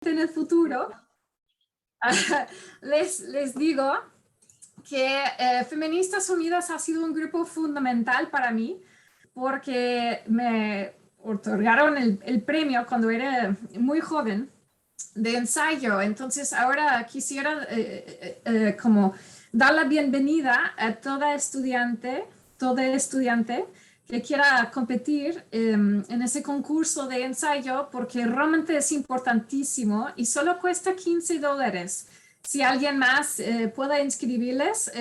en el futuro, les digo que Feministas Unidas ha sido un grupo fundamental para mí porque me otorgaron el premio cuando era muy joven de ensayo. Entonces ahora quisiera como dar la bienvenida a toda estudiante que quiera competir en ese concurso de ensayo porque realmente es importantísimo y solo cuesta $15. Si alguien más puede inscribirles,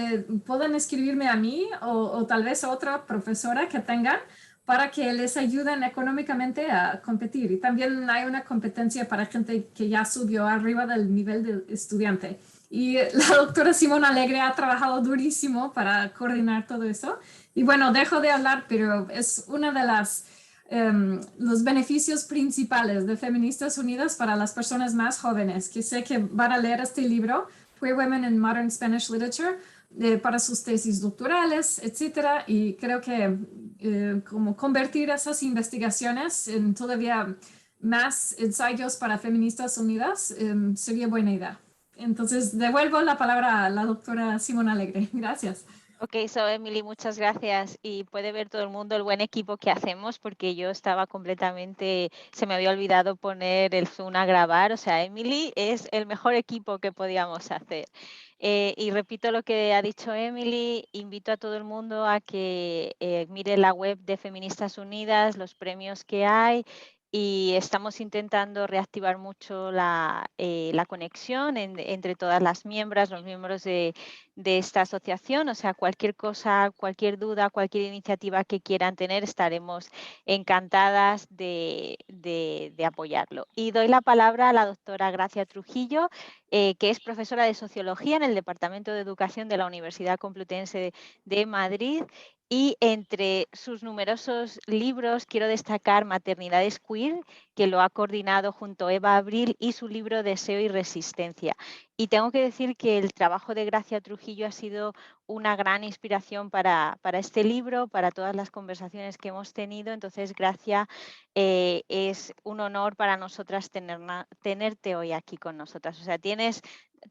pueden escribirme a mí o tal vez a otra profesora que tengan para que les ayuden económicamente a competir. Y también hay una competencia para gente que ya subió arriba del nivel de estudiante. Y la doctora Simona Alegre ha trabajado durísimo para coordinar todo eso. Y bueno, dejo de hablar, pero es una de los beneficios principales de Feministas Unidas para las personas más jóvenes, que sé que van a leer este libro, Queer Women in Modern Spanish Literature, para sus tesis doctorales, etcétera, y creo que como convertir esas investigaciones en todavía más ensayos para Feministas Unidas sería buena idea. Entonces, devuelvo la palabra a la doctora Simona Alegre. Gracias. Ok, Emily, muchas gracias. Y puede ver todo el mundo el buen equipo que hacemos, porque yo estaba completamente, se me había olvidado poner el Zoom a grabar. O sea, Emily es el mejor equipo que podíamos hacer. Y repito lo que ha dicho Emily, invito a todo el mundo a que mire la web de Feministas Unidas, los premios que hay. Y estamos intentando reactivar mucho la conexión entre todas las miembros, los miembros de esta asociación. O sea, cualquier cosa, cualquier duda, cualquier iniciativa que quieran tener, estaremos encantadas de apoyarlo. Y doy la palabra a la doctora Gracia Trujillo, que es profesora de Sociología en el Departamento de Educación de la Universidad Complutense de Madrid. Y entre sus numerosos libros quiero destacar Maternidades Queer, que lo ha coordinado junto a Eva Abril, y su libro Deseo y Resistencia. Y tengo que decir que el trabajo de Gracia Trujillo ha sido una gran inspiración para este libro, para todas las conversaciones que hemos tenido. Entonces, Gracia, es un honor para nosotras tenerte hoy aquí con nosotras. O sea, tienes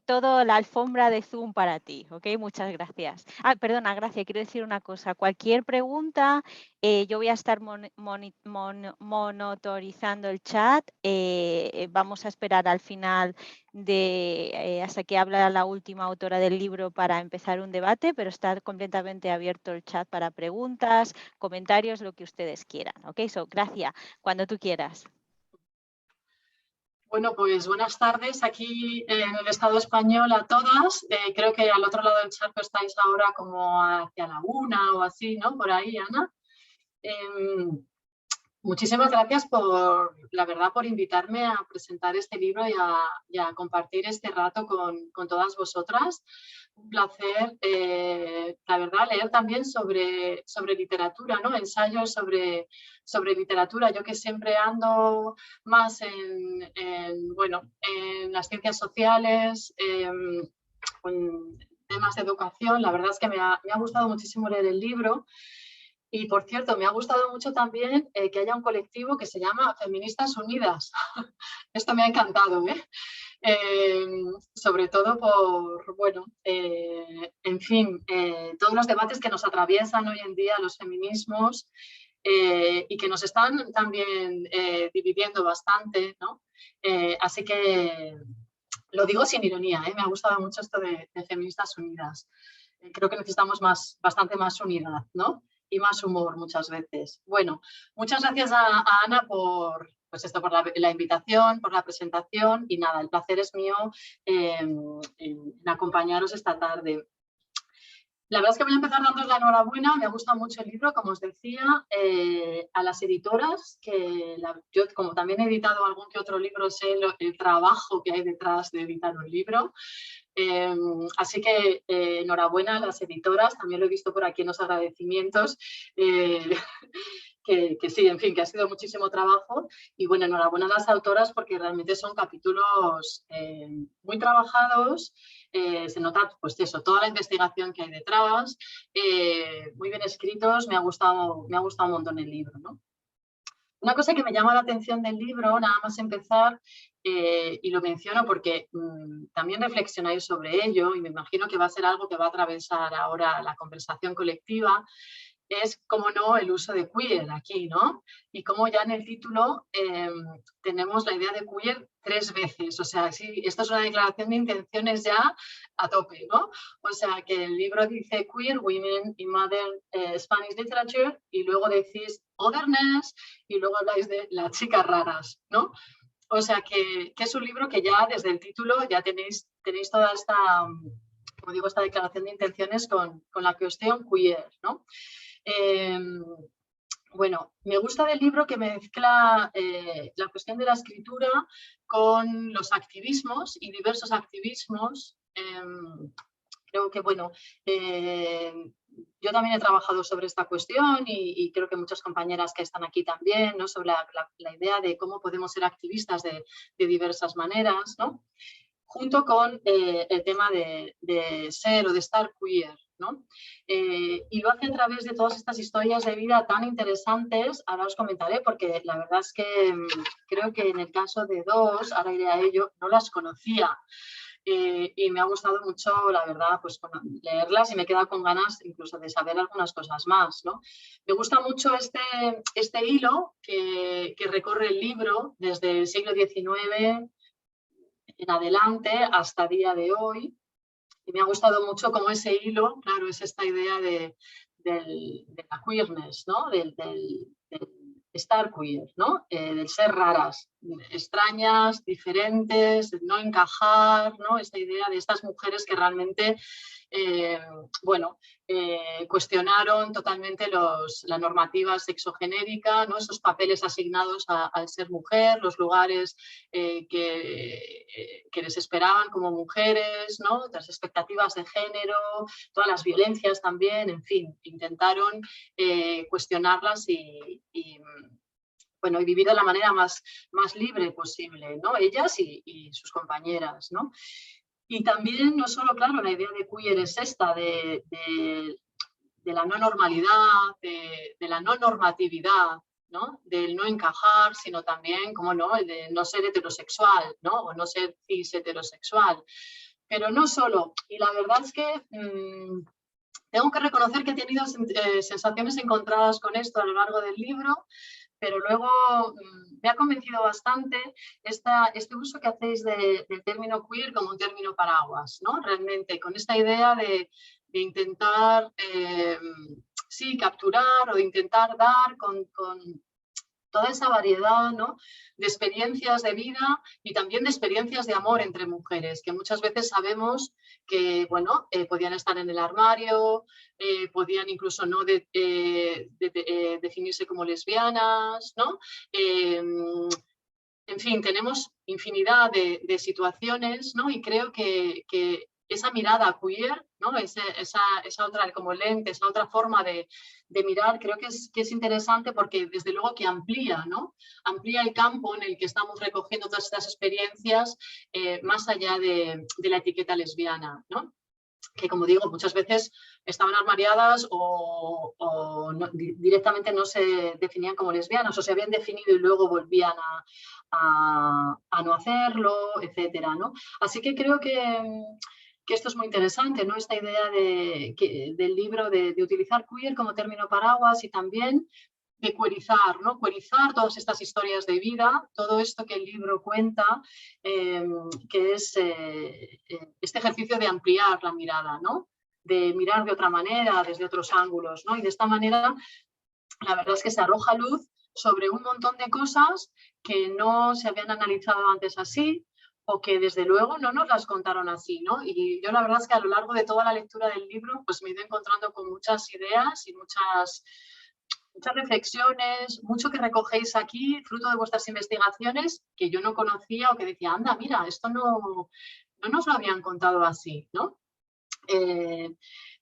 toda la alfombra de Zoom para ti, ¿ok? Muchas gracias. Perdona, Gracia, quiero decir una cosa. Cualquier pregunta, yo voy a estar monitorizando el chat. Vamos a esperar al final hasta que habla la última autora del libro para empezar un debate, pero está completamente abierto el chat para preguntas, comentarios, lo que ustedes quieran, ¿ok? Gracia, cuando tú quieras. Bueno, pues buenas tardes aquí en el Estado español a todas. Creo que al otro lado del charco estáis ahora como hacia la 1 o así, ¿no? Por ahí, Ana. Muchísimas gracias la verdad, por invitarme a presentar este libro y a compartir este rato con todas vosotras. Un placer, la verdad, leer también sobre literatura, ¿no? Ensayos sobre literatura. Yo que siempre ando más bueno, en las ciencias sociales, en temas de educación. La verdad es que me ha gustado muchísimo leer el libro. Y, por cierto, me ha gustado mucho también que haya un colectivo que se llama Feministas Unidas. Esto me ha encantado, sobre todo por, bueno, en fin, todos los debates que nos atraviesan hoy en día los feminismos y que nos están también dividiendo bastante, ¿no? Así que lo digo sin ironía, me ha gustado mucho esto de Feministas Unidas. Creo que necesitamos bastante más unidad, ¿no? Y más humor muchas veces. Bueno, muchas gracias a Ana por la invitación, por la presentación, y nada, el placer es mío en acompañaros esta tarde. La verdad es que voy a empezar dándoos la enhorabuena. Me ha gustado mucho el libro, como os decía, a las editoras, que yo, como también he editado algún que otro libro, sé el trabajo que hay detrás de editar un libro. Así que enhorabuena a las editoras, también lo he visto por aquí en los agradecimientos, que sí, en fin, que ha sido muchísimo trabajo. Y bueno, enhorabuena a las autoras porque realmente son capítulos muy trabajados. Se nota, pues eso, toda la investigación que hay detrás, muy bien escritos. Me ha gustado un montón el libro, ¿no? Una cosa que me llama la atención del libro, nada más empezar, y lo menciono porque también reflexionáis sobre ello y me imagino que va a ser algo que va a atravesar ahora la conversación colectiva, es, como no, el uso de queer aquí, ¿no? Y como ya en el título tenemos la idea de queer 3 veces, o sea, sí, esto es una declaración de intenciones ya a tope, ¿no? O sea, que el libro dice Queer Women in Modern Spanish Literature y luego decís Otherness y luego habláis de las chicas raras, ¿no? O sea, que es un libro que ya desde el título ya tenéis toda esta, como digo, esta declaración de intenciones con la cuestión queer, ¿no? Bueno, me gusta del libro que mezcla la cuestión de la escritura con los activismos y diversos activismos. Creo que, bueno, yo también he trabajado sobre esta cuestión y creo que muchas compañeras que están aquí también, ¿no? Sobre la idea de cómo podemos ser activistas de diversas maneras, ¿no? Junto con el tema de ser o de estar queer, ¿no? Y lo hace a través de todas estas historias de vida tan interesantes. Ahora os comentaré porque la verdad es que creo que en el caso de 2, ahora iré a ello, no las conocía. Y me ha gustado mucho, la verdad, pues leerlas y me he quedado con ganas incluso de saber algunas cosas más, ¿no? Me gusta mucho este hilo que recorre el libro desde el siglo XIX en adelante hasta día de hoy. Y me ha gustado mucho cómo ese hilo, claro, es esta idea de la queerness, ¿no? Del estar queer, ¿no? Del ser raras, extrañas, diferentes, de no encajar, ¿no? Esta idea de estas mujeres que realmente, bueno, cuestionaron totalmente la normativa sexogenérica, ¿no? Esos papeles asignados al ser mujer, los lugares que les esperaban como mujeres, ¿no? Las expectativas de género, todas las violencias también, en fin, intentaron cuestionarlas y bueno, y vivir de la manera más libre posible, ¿no? Ellas y sus compañeras, ¿no? Y también, no solo, claro, la idea de queer es esta, de la no normalidad, de la no normatividad, ¿no? Del no encajar, sino también, como no, el de no ser heterosexual, ¿no? O no ser cis heterosexual. Pero no solo, y la verdad es que tengo que reconocer que he tenido sensaciones encontradas con esto a lo largo del libro, pero luego me ha convencido bastante este uso que hacéis del término queer como un término paraguas, ¿no? Realmente, con esta idea de intentar, sí, capturar o de intentar dar con toda esa variedad, ¿no? De experiencias de vida y también de experiencias de amor entre mujeres, que muchas veces sabemos que, bueno, podían estar en el armario, podían incluso no definirse como lesbianas, ¿no? En fin, tenemos infinidad de situaciones, ¿no? Y creo que esa mirada queer, ¿no? Esa otra como lente, esa otra forma de mirar, creo que es interesante porque desde luego que amplía, ¿no? Amplía el campo en el que estamos recogiendo todas estas experiencias más allá de la etiqueta lesbiana, ¿no? Que, como digo, muchas veces estaban armariadas o no, directamente no se definían como lesbianas o se habían definido y luego volvían a no hacerlo, etcétera, ¿no? Así que creo que esto es muy interesante, ¿no? Esta idea del libro de utilizar queer como término paraguas y también de queerizar, ¿no? Queerizar todas estas historias de vida, todo esto que el libro cuenta, que es este ejercicio de ampliar la mirada, ¿no? De mirar de otra manera, desde otros ángulos, ¿no? Y de esta manera, la verdad es que se arroja luz sobre un montón de cosas que no se habían analizado antes así o que desde luego no nos las contaron así, ¿no? Y yo la verdad es que a lo largo de toda la lectura del libro pues me he ido encontrando con muchas ideas y muchas reflexiones, mucho que recogéis aquí, fruto de vuestras investigaciones, que yo no conocía o que decía, anda, mira, esto no nos lo habían contado así, ¿no?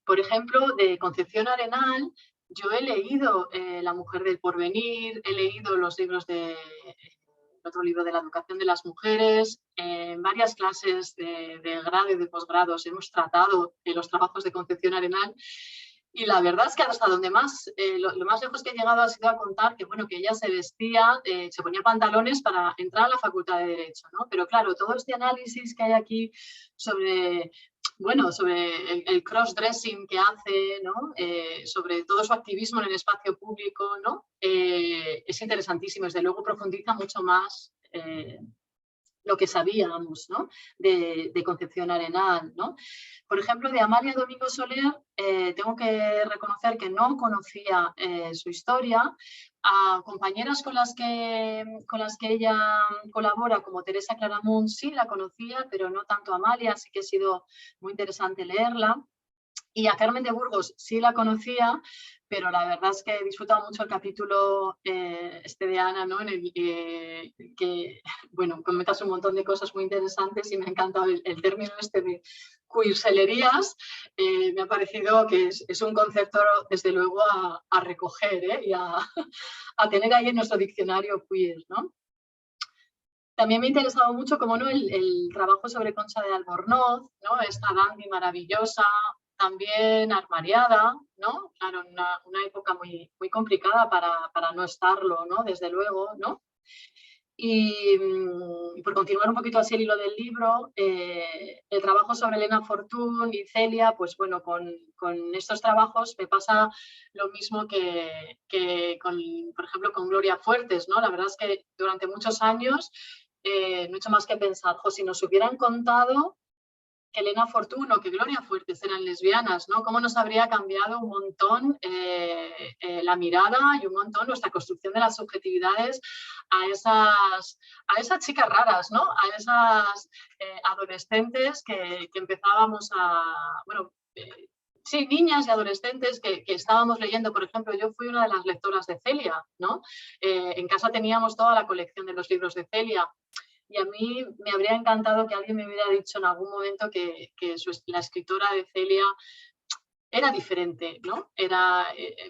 Por ejemplo, de Concepción Arenal, yo he leído La mujer del porvenir, he leído los libros otro libro de la educación de las mujeres, en varias clases de grado y de posgrados hemos tratado los trabajos de Concepción Arenal Y la verdad es que hasta donde más, lo más lejos que he llegado ha sido a contar que, bueno, que ella se vestía, se ponía pantalones para entrar a la Facultad de Derecho, ¿no? Pero claro, todo este análisis que hay aquí sobre, bueno, sobre el cross-dressing que hace, ¿no? Sobre todo su activismo en el espacio público, ¿no? Es interesantísimo, desde luego profundiza mucho más lo que sabíamos, ¿no? de Concepción Arenal, ¿no? Por ejemplo, de Amalia Domingo Soler, tengo que reconocer que no conocía su historia. A compañeras con las que ella colabora, como Teresa Claramunt, sí la conocía, pero no tanto a Amalia, así que ha sido muy interesante leerla. Y a Carmen de Burgos sí la conocía, pero la verdad es que he disfrutado mucho el capítulo de Ana, ¿no? En el que, bueno, comentas un montón de cosas muy interesantes y me ha encantado el término de queerselerías. Me ha parecido que es un concepto, desde luego, a recoger y a tener ahí en nuestro diccionario queer, ¿no? También me ha interesado mucho, como no, el trabajo sobre Concha de Albornoz, ¿no? Esta dandy maravillosa, también armariada, ¿no? Claro, una época muy, muy complicada para no estarlo, ¿no? Desde luego, ¿no? Y por continuar un poquito así el hilo del libro, el trabajo sobre Elena Fortún y Celia, pues bueno, con estos trabajos me pasa lo mismo que con, por ejemplo, con Gloria Fuertes, ¿no? La verdad es que durante muchos años no he hecho más que pensar, si nos hubieran contado que Elena Fortún o que Gloria Fuertes eran lesbianas, ¿no? Cómo nos habría cambiado un montón la mirada y un montón nuestra construcción de las subjetividades a esas chicas raras, ¿no? A esas adolescentes que empezábamos a, bueno, sí, niñas y adolescentes que estábamos leyendo. Por ejemplo, yo fui una de las lectoras de Celia, ¿no? En casa teníamos toda la colección de los libros de Celia. Y a mí me habría encantado que alguien me hubiera dicho en algún momento que la escritora de Celia era diferente, ¿no?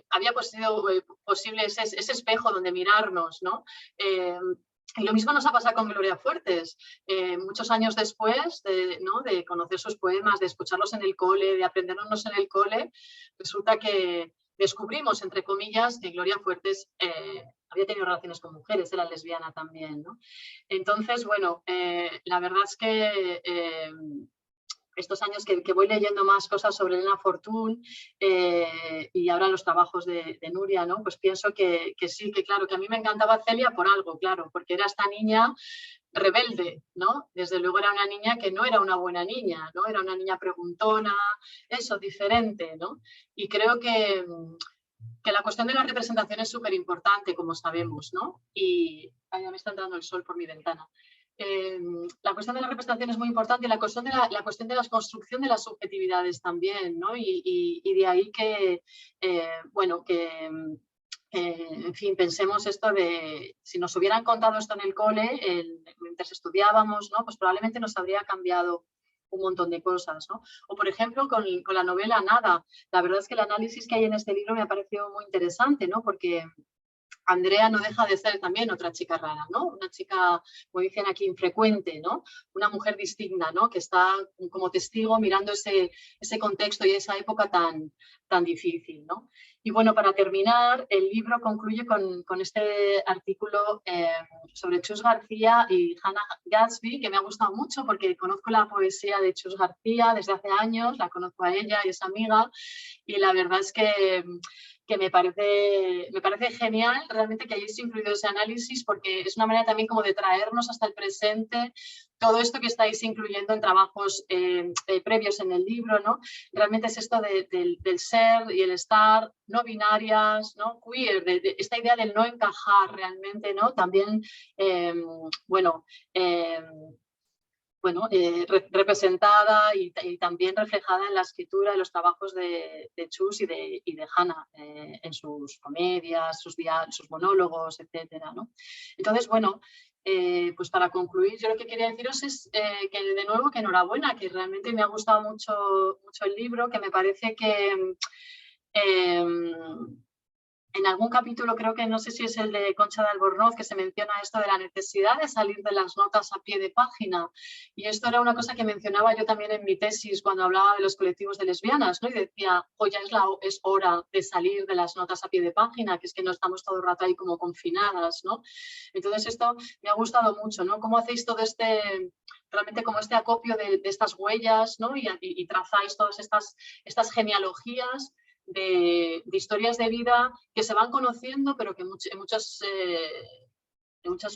Había sido posible ese espejo donde mirarnos, ¿no? Y lo mismo nos ha pasado con Gloria Fuertes. Muchos años después ¿no? de conocer sus poemas, de escucharlos en el cole, de aprendernos en el cole, resulta que descubrimos, entre comillas, que Gloria Fuertes había tenido relaciones con mujeres, era lesbiana también, ¿no? Entonces, bueno, la verdad es que estos años que voy leyendo más cosas sobre Elena Fortún y ahora los trabajos de Nuria, ¿no? Pues pienso que sí, que claro, que a mí me encantaba Celia por algo, claro, porque era esta niña rebelde, ¿no? Desde luego era una niña que no era una buena niña, ¿no? Era una niña preguntona, eso, diferente, ¿no? Y creo que la cuestión de la representación es súper importante, como sabemos, ¿no? Y ya me está entrando el sol por mi ventana. La cuestión de la representación es muy importante y la cuestión de la construcción de las subjetividades también, ¿no? Y de ahí que, bueno, que en fin, pensemos esto de, si nos hubieran contado esto en el cole, mientras estudiábamos, ¿no? Pues probablemente nos habría cambiado un montón de cosas, ¿no? O, por ejemplo, con la novela Nada. La verdad es que el análisis que hay en este libro me ha parecido muy interesante, ¿no? Porque Andrea no deja de ser también otra chica rara, ¿no? Una chica, como dicen aquí, infrecuente, ¿no? Una mujer distinta, ¿no? Que está como testigo mirando ese contexto y esa época tan difícil, ¿no? Y bueno, para terminar, el libro concluye con este artículo sobre Chus García y Hannah Gadsby, que me ha gustado mucho porque conozco la poesía de Chus García desde hace años, la conozco a ella y es amiga, y la verdad es que me parece genial realmente que hayáis incluido ese análisis, porque es una manera también como de traernos hasta el presente todo esto que estáis incluyendo en trabajos previos en el libro, ¿no? Realmente es esto del ser y el estar, no binarias, ¿no? Queer, de esta idea del no encajar realmente, ¿no? También, representada y también reflejada en la escritura de los trabajos de Chus y de Hannah en sus comedias, sus monólogos, etcétera, ¿no? Entonces, bueno, pues para concluir, yo lo que quería deciros es que de nuevo que enhorabuena, que realmente me ha gustado mucho el libro, que me parece que en algún capítulo, creo que no sé si es el de Concha de Albornoz, que se menciona esto de la necesidad de salir de las notas a pie de página. Y esto era una cosa que mencionaba yo también en mi tesis cuando hablaba de los colectivos de lesbianas, ¿no? Y decía, ya es hora de salir de las notas a pie de página, que es que no estamos todo el rato ahí como confinadas, ¿no? Entonces esto me ha gustado mucho, ¿no? ¿Cómo hacéis todo realmente como este acopio de estas huellas, ¿no? Y trazáis todas estas genealogías de historias de vida que se van conociendo, pero que en muchos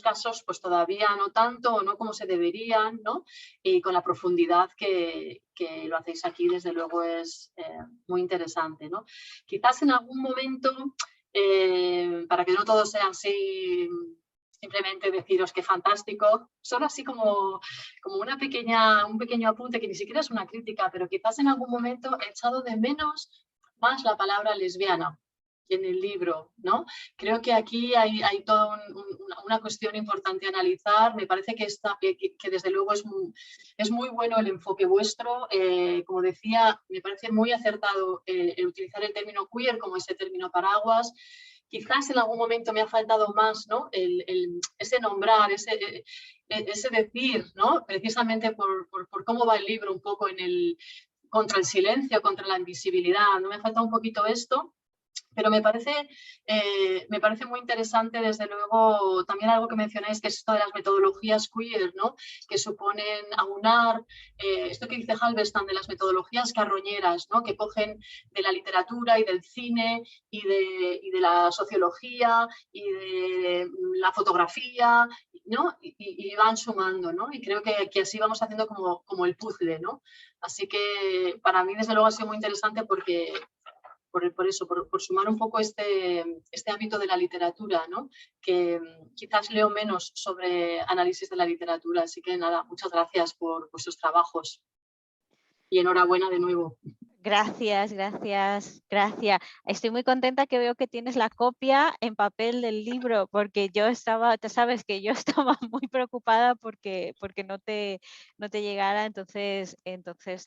casos pues todavía no tanto o no como se deberían, ¿no? Y con la profundidad que lo hacéis aquí, desde luego es muy interesante, ¿no? Quizás en algún momento, para que no todo sea así, simplemente deciros que fantástico, solo así como un pequeño apunte que ni siquiera es una crítica, pero quizás en algún momento he echado de menos más la palabra lesbiana en el libro, ¿no? Creo que aquí hay toda una cuestión importante a analizar. Me parece que desde luego es muy bueno el enfoque vuestro. Como decía, me parece muy acertado el utilizar el término queer como ese término paraguas. Quizás en algún momento me ha faltado más, ¿no? Ese nombrar, ese decir, ¿no? Precisamente por cómo va el libro un poco contra el silencio, contra la invisibilidad. ¿No? Me falta un poquito esto. Pero me parece muy interesante, desde luego, también algo que mencionáis, que es esto de las metodologías queer, ¿no? Que suponen aunar esto que dice Halberstam de las metodologías carroñeras, ¿no? Que cogen de la literatura y del cine y de la sociología y de la fotografía, ¿no? Y van sumando, ¿no? Y creo que así vamos haciendo como el puzzle, ¿no? Así que para mí, desde luego, ha sido muy interesante porque por sumar un poco este ámbito de la literatura, ¿no? Que quizás leo menos sobre análisis de la literatura. Así que nada, muchas gracias por vuestros trabajos y enhorabuena de nuevo. Gracias. Estoy muy contenta que veo que tienes la copia en papel del libro, porque tú sabes que yo estaba muy preocupada porque no te llegara, entonces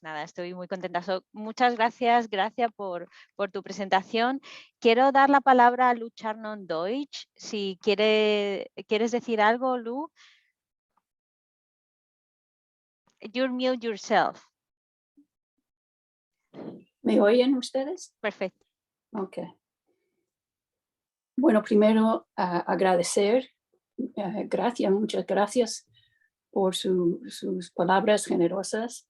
nada, estoy muy contenta. Muchas gracias por tu presentación. Quiero dar la palabra a Lu Charnon-Deutsch. Si quieres decir algo, Lu. You mute yourself. ¿Me oyen ustedes? Perfecto. Ok. Bueno, primero agradecer, muchas gracias por sus palabras generosas.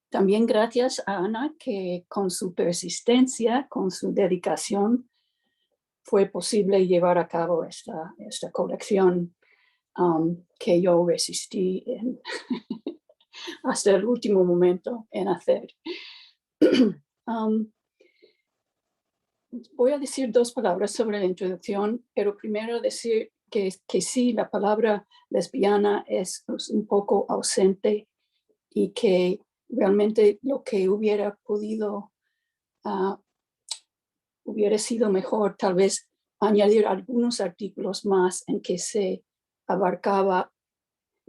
También gracias a Ana, que con su persistencia, con su dedicación, fue posible llevar a cabo esta colección que yo resistí hasta el último momento en hacer. Voy a decir dos palabras sobre la introducción, pero primero decir que sí, la palabra lesbiana es un poco ausente y que realmente lo que hubiera sido mejor tal vez añadir algunos artículos más en que se abarcaba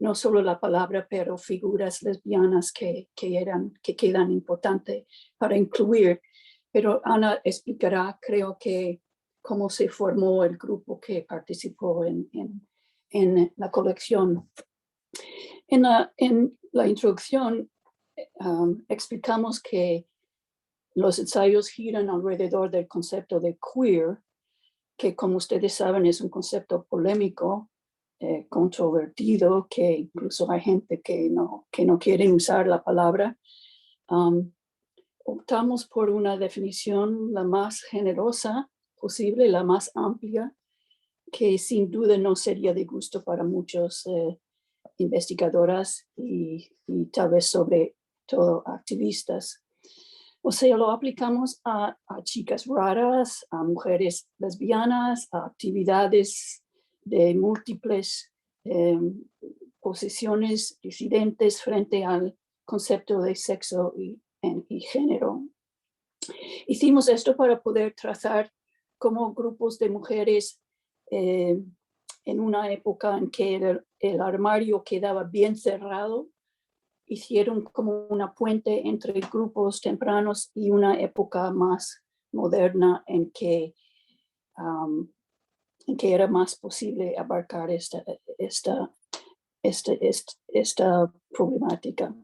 no solo la palabra, pero figuras lesbianas que quedan importantes para incluir. Pero Ana explicará, creo que, cómo se formó el grupo que participó en la colección. En la introducción explicamos que los ensayos giran alrededor del concepto de queer, que como ustedes saben es un concepto polémico, controvertido, que incluso hay gente que no quiere usar la palabra. Optamos por una definición la más generosa posible, la más amplia, que sin duda no sería de gusto para muchos investigadoras y tal vez sobre todo activistas. O sea, lo aplicamos a chicas raras, a mujeres lesbianas, a actividades de múltiples posiciones disidentes frente al concepto de sexo y género. Hicimos esto para poder trazar como grupos de mujeres en una época en que el armario quedaba bien cerrado, hicieron como una puente entre grupos tempranos y una época más moderna en que en que era más posible abarcar esta problemática.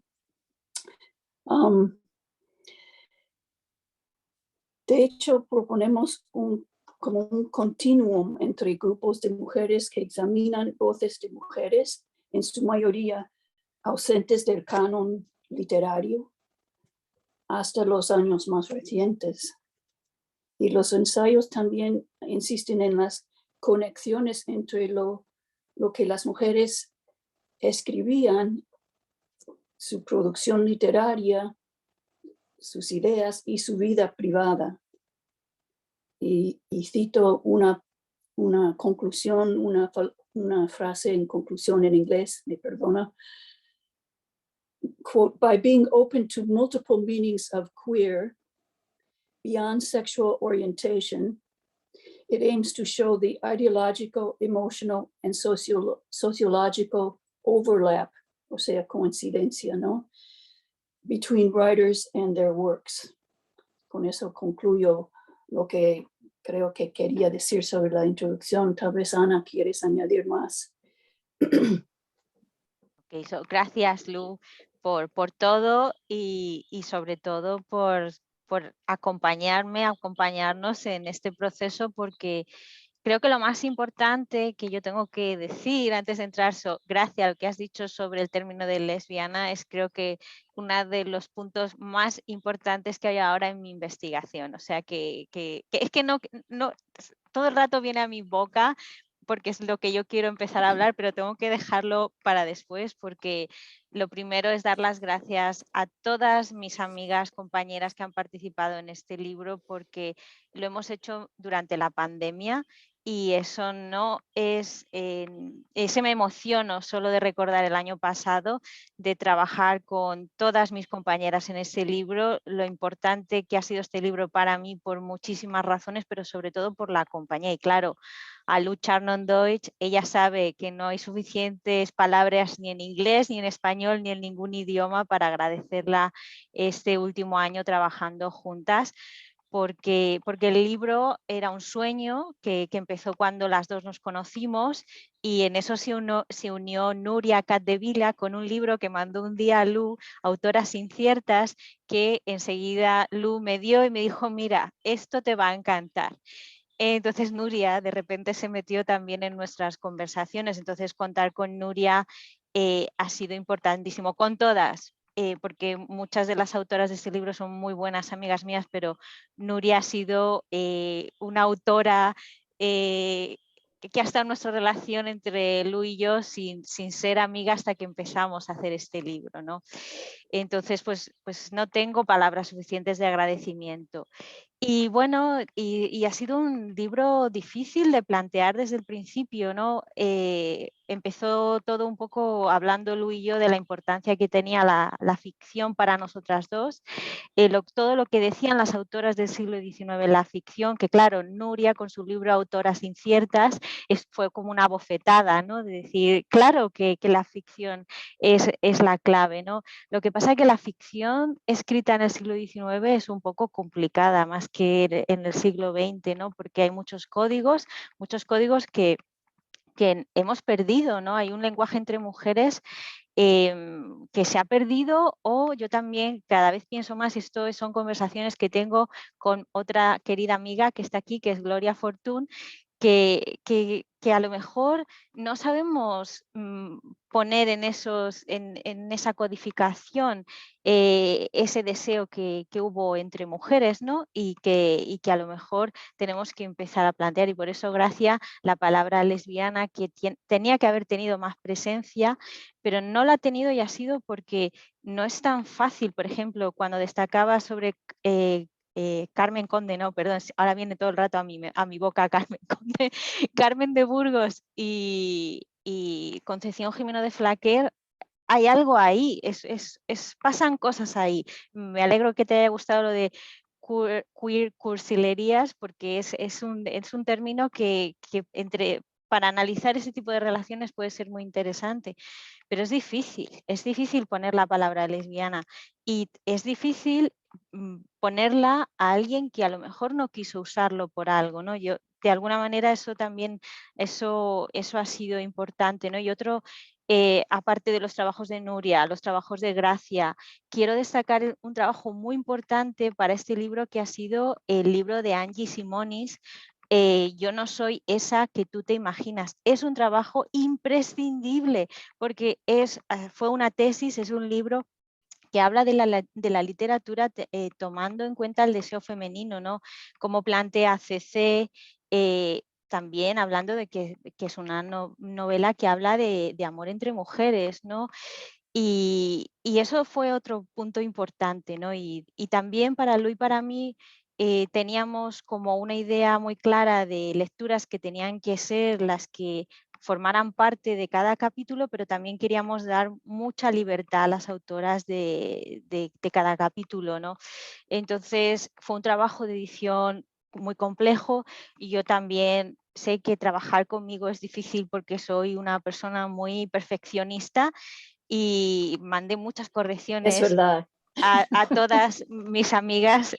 De hecho, proponemos como un continuum entre grupos de mujeres que examinan voces de mujeres, en su mayoría ausentes del canon literario, hasta los años más recientes. Y los ensayos también insisten en las conexiones entre lo que las mujeres escribían, su producción literaria, sus ideas y su vida privada. Y cito una conclusión, una frase en conclusión en inglés, me perdona. Quote, by being open to multiple meanings of queer beyond sexual orientation, it aims to show the ideological, emotional, and sociological overlap, o sea, coincidencia, ¿no? Between writers and their works. Con eso concluyo lo que creo que quería decir sobre la introducción. Tal vez, Ana, ¿quieres añadir más? Okay, gracias, Lu, por todo y sobre todo por acompañarnos en este proceso, porque creo que lo más importante que yo tengo que decir antes de entrar, gracias a lo que has dicho sobre el término de lesbiana, es creo que uno de los puntos más importantes que hay ahora en mi investigación. O sea, que es que no todo el rato viene a mi boca porque es lo que yo quiero empezar a hablar, pero tengo que dejarlo para después, porque lo primero es dar las gracias a todas mis amigas, compañeras que han participado en este libro, porque lo hemos hecho durante la pandemia. Y eso no es, ese me emociono solo de recordar el año pasado, de trabajar con todas mis compañeras en ese libro, lo importante que ha sido este libro para mí por muchísimas razones, pero sobre todo por la compañía. Y claro, a Lu Charnon-Deutsch, ella sabe que no hay suficientes palabras ni en inglés, ni en español, ni en ningún idioma para agradecerla este último año trabajando juntas. Porque el libro era un sueño que empezó cuando las dos nos conocimos, y en eso se unió Nuria Capdevila con un libro que mandó un día a Lu, Autoras Inciertas, que enseguida Lu me dio y me dijo, mira, esto te va a encantar. Entonces Nuria de repente se metió también en nuestras conversaciones, entonces contar con Nuria ha sido importantísimo, con todas. Porque muchas de las autoras de este libro son muy buenas amigas mías, pero Nuria ha sido una autora que ha estado en nuestra relación entre Lu y yo sin ser amiga hasta que empezamos a hacer este libro, ¿no? Entonces, pues no tengo palabras suficientes de agradecimiento. Y bueno, y ha sido un libro difícil de plantear desde el principio, ¿no? Empezó todo un poco hablando Lu y yo de la importancia que tenía la ficción para nosotras dos, todo lo que decían las autoras del siglo XIX en la ficción, que claro, Nuria con su libro Autoras Inciertas fue como una bofetada, ¿no? De decir, claro que la ficción es la clave, ¿no? Lo que pasa es que la ficción escrita en el siglo XIX es un poco complicada, más que en el siglo XX, ¿no? Porque hay muchos códigos que hemos perdido, ¿no? Hay un lenguaje entre mujeres que se ha perdido, o yo también cada vez pienso más, esto son conversaciones que tengo con otra querida amiga que está aquí, que es Gloria Fortún, que a lo mejor no sabemos poner en esa codificación ese deseo que hubo entre mujeres, ¿no? Y que a lo mejor tenemos que empezar a plantear, y por eso Gracia, la palabra lesbiana, que tenía que haber tenido más presencia, pero no la ha tenido, y ha sido porque no es tan fácil. Por ejemplo, cuando destacaba sobre Carmen Conde, no, perdón, ahora viene todo el rato a mi boca Carmen Conde, Carmen de Burgos y Concepción Jimeno de Flaquer, hay algo ahí, pasan cosas ahí. Me alegro que te haya gustado lo de queer cursilerías, porque es un término que para analizar ese tipo de relaciones puede ser muy interesante. Pero es difícil poner la palabra lesbiana, y es difícil ponerla a alguien que a lo mejor no quiso usarlo por algo, ¿no? Yo de alguna manera eso también, eso ha sido importante, ¿no? Y otro, aparte de los trabajos de Nuria, los trabajos de Gracia, quiero destacar un trabajo muy importante para este libro que ha sido el libro de Angie Simonis, Yo no soy esa que tú te imaginas. Es un trabajo imprescindible porque fue una tesis, es un libro que habla de la literatura tomando en cuenta el deseo femenino, ¿no? Cómo plantea CC, también hablando de que es una novela que habla de amor entre mujeres, ¿no? Y eso fue otro punto importante, ¿no? Y también para Lu y para mí teníamos como una idea muy clara de lecturas que tenían que ser las que formaran parte de cada capítulo, pero también queríamos dar mucha libertad a las autoras de cada capítulo, ¿no? Entonces fue un trabajo de edición muy complejo y yo también sé que trabajar conmigo es difícil porque soy una persona muy perfeccionista y mandé muchas Es correcciones verdad. a todas mis amigas,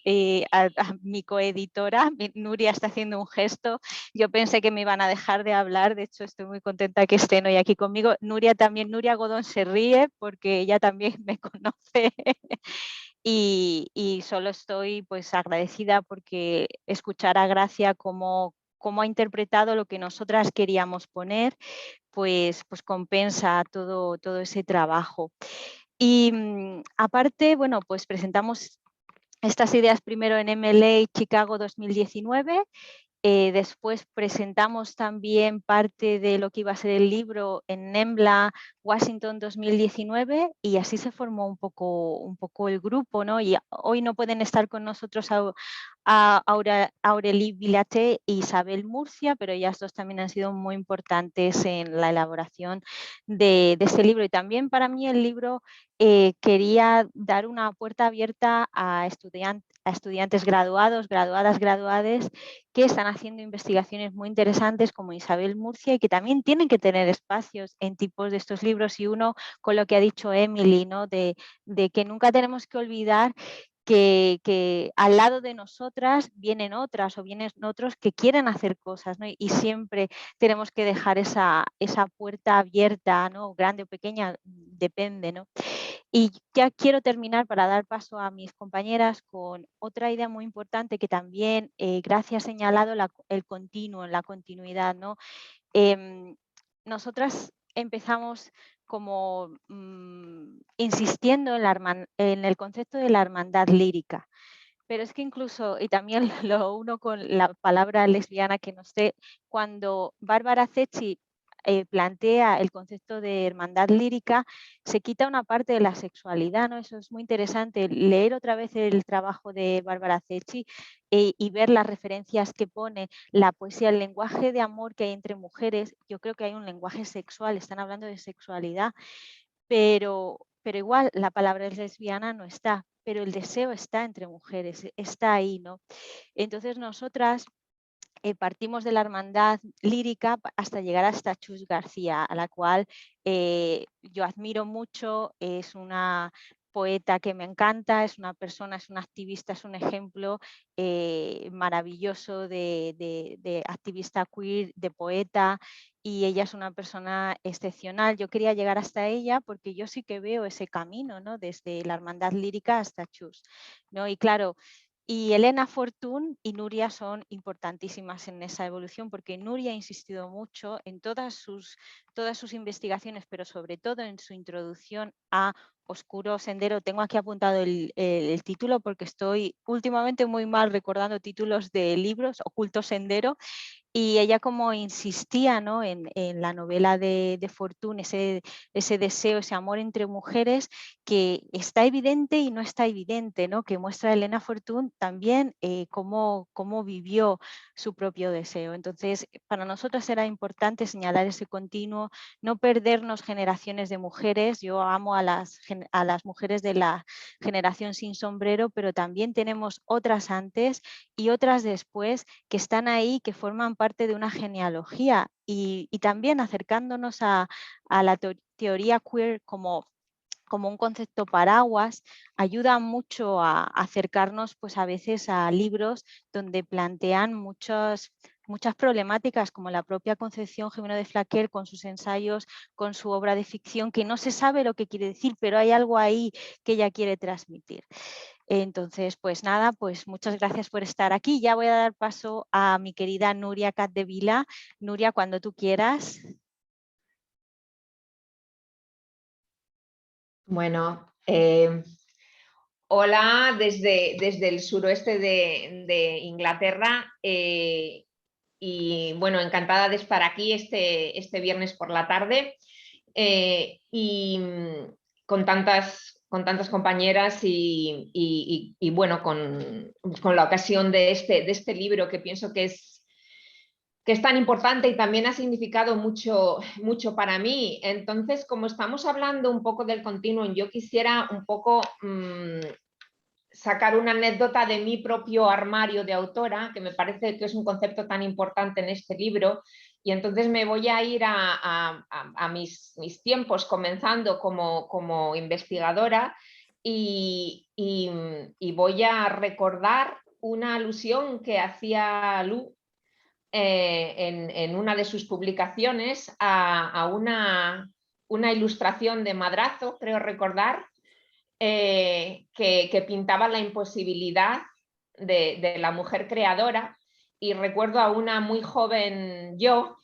a mi coeditora. Nuria está haciendo un gesto. Yo pensé que me iban a dejar de hablar, de hecho estoy muy contenta que estén hoy aquí conmigo. Nuria Godón se ríe porque ella también me conoce. Y solo estoy pues agradecida porque escuchar a Gracia cómo ha interpretado lo que nosotras queríamos poner, pues compensa todo ese trabajo. Y aparte, bueno, pues presentamos estas ideas primero en MLA Chicago 2019. Después presentamos también parte de lo que iba a ser el libro en NEMLA Washington 2019 y así se formó un poco el grupo, ¿no? Y hoy no pueden estar con nosotros Aurelie Vilaté e Isabel Murcia, pero ellas dos también han sido muy importantes en la elaboración de este libro. Y también para mí el libro quería dar una puerta abierta a estudiantes graduados, graduades que están haciendo investigaciones muy interesantes como Isabel Murcia y que también tienen que tener espacios en tipos de estos libros, y uno con lo que ha dicho Emily, ¿no? de que nunca tenemos que olvidar que al lado de nosotras vienen otras o vienen otros que quieren hacer cosas, ¿no? Y siempre tenemos que dejar esa puerta abierta, ¿no? Grande o pequeña, depende, ¿no? Y ya quiero terminar para dar paso a mis compañeras con otra idea muy importante que también Gracia ha señalado, el continuo, la continuidad, ¿no? Nosotras empezamos como insistiendo en el concepto de la hermandad lírica, pero es que incluso, y también lo uno con la palabra lesbiana, que no sé, cuando Bárbara Cecchi plantea el concepto de hermandad lírica, se quita una parte de la sexualidad, ¿no? Eso es muy interesante, leer otra vez el trabajo de Bárbara Cecchi y ver las referencias que pone, la poesía, el lenguaje de amor que hay entre mujeres. Yo creo que hay un lenguaje sexual, están hablando de sexualidad, pero igual la palabra lesbiana no está, pero el deseo está entre mujeres, está ahí, ¿no? Entonces nosotras partimos de la hermandad lírica hasta llegar hasta Chus García, a la cual yo admiro mucho, es una poeta que me encanta, es una persona, es una activista, es un ejemplo maravilloso de activista queer, de poeta, y ella es una persona excepcional. Yo quería llegar hasta ella porque yo sí que veo ese camino, ¿no? Desde la hermandad lírica hasta Chus, ¿no? Y claro, y Elena Fortún y Nuria son importantísimas en esa evolución, porque Nuria ha insistido mucho en todas sus investigaciones, pero sobre todo en su introducción a Oscuro Sendero. Tengo aquí apuntado el título porque estoy últimamente muy mal recordando títulos de libros. Oculto Sendero. Y ella como insistía, ¿no? en la novela de Fortún, ese deseo, ese amor entre mujeres que está evidente y no está evidente, ¿no? Que muestra Elena Fortún también cómo vivió su propio deseo. Entonces, para nosotras era importante señalar ese continuo, no perdernos generaciones de mujeres. Yo amo a las mujeres de la generación sin sombrero, pero también tenemos otras antes y otras después que están ahí, que forman parte de una genealogía, y también acercándonos a la teoría queer como un concepto paraguas, ayuda mucho a acercarnos pues a veces a libros donde plantean muchos muchas problemáticas, como la propia Concepción Gimeno de Flaquer con sus ensayos, con su obra de ficción, que no se sabe lo que quiere decir, pero hay algo ahí que ella quiere transmitir. Entonces, pues nada, pues muchas gracias por estar aquí. Ya voy a dar paso a mi querida Nuria Capdevila. Nuria, cuando tú quieras. Bueno, hola desde el suroeste de Inglaterra y bueno, encantada de estar aquí este viernes por la tarde y con tantas compañeras y bueno, con la ocasión de este libro que pienso que es tan importante y también ha significado mucho para mí. Entonces, como estamos hablando un poco del continuum, yo quisiera un poco sacar una anécdota de mi propio armario de autora, que me parece que es un concepto tan importante en este libro, y entonces me voy a ir a mis tiempos comenzando como investigadora y voy a recordar una alusión que hacía Lu en una de sus publicaciones a una ilustración de Madrazo, creo recordar, que pintaba la imposibilidad de la mujer creadora, y recuerdo a una muy joven yo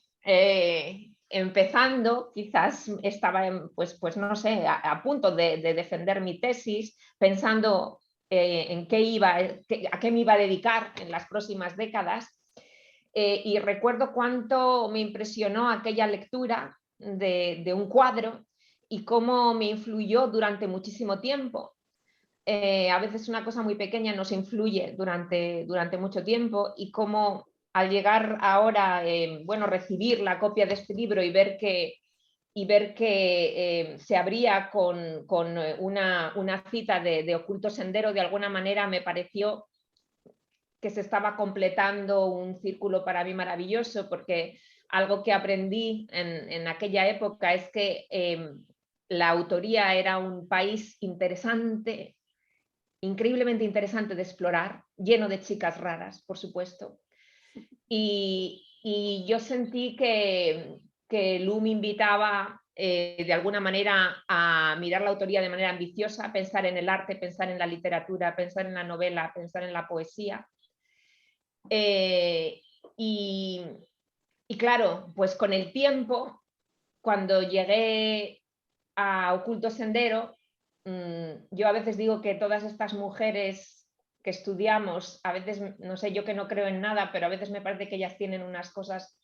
empezando, quizás estaba pues no sé, a punto de defender mi tesis, pensando en a qué me iba a dedicar en las próximas décadas. Y recuerdo cuánto me impresionó aquella lectura de un cuadro y cómo me influyó durante muchísimo tiempo. A veces una cosa muy pequeña nos influye durante mucho tiempo, y cómo al llegar ahora, bueno, recibir la copia de este libro y ver que se abría con una cita de Oculto Sendero, de alguna manera me pareció que se estaba completando un círculo para mí maravilloso, porque algo que aprendí en aquella época es que la autoría era un país interesante, increíblemente interesante de explorar, lleno de chicas raras, por supuesto. Y yo sentí que Lu me invitaba de alguna manera a mirar la autoría de manera ambiciosa, pensar en el arte, pensar en la literatura, pensar en la novela, pensar en la poesía. Y claro, pues con el tiempo, cuando llegué a Oculto Sendero, yo a veces digo que todas estas mujeres que estudiamos, a veces, no sé, yo que no creo en nada, pero a veces me parece que ellas tienen unas cosas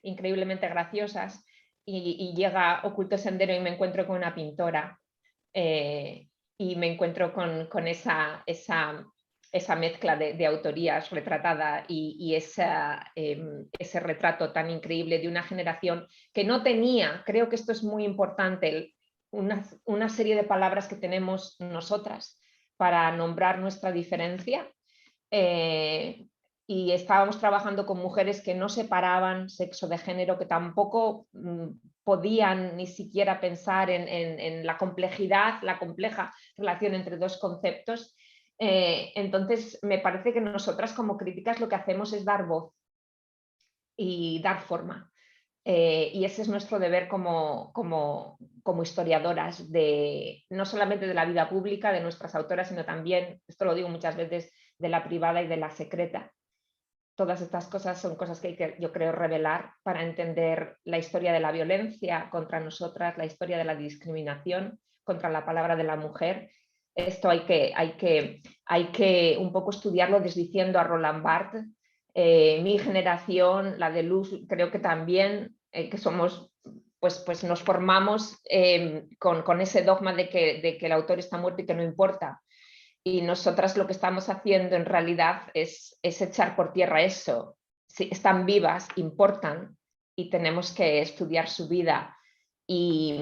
increíblemente graciosas, y llega Oculto Sendero y me encuentro con una pintora y me encuentro con esa mezcla de autorías retratada y ese retrato tan increíble de una generación que no tenía, creo que esto es muy importante, una serie de palabras que tenemos nosotras para nombrar nuestra diferencia. Y estábamos trabajando con mujeres que no separaban sexo de género, que tampoco podían ni siquiera pensar en la complejidad, la compleja relación entre dos conceptos. Entonces me parece que nosotras como críticas lo que hacemos es dar voz y dar forma, y ese es nuestro deber como historiadoras, no solamente de la vida pública de nuestras autoras, sino también, esto lo digo muchas veces, de la privada y de la secreta. Todas estas cosas son cosas que hay que, yo creo, revelar para entender la historia de la violencia contra nosotras, la historia de la discriminación contra la palabra de la mujer. Esto hay que un poco estudiarlo desdiciendo a Roland Barthes. Mi generación, la de Luz, creo que también, que somos, pues nos formamos con ese dogma de que el autor está muerto y que no importa. Y nosotras lo que estamos haciendo en realidad es echar por tierra eso. Sí, están vivas, importan, y tenemos que estudiar su vida. Y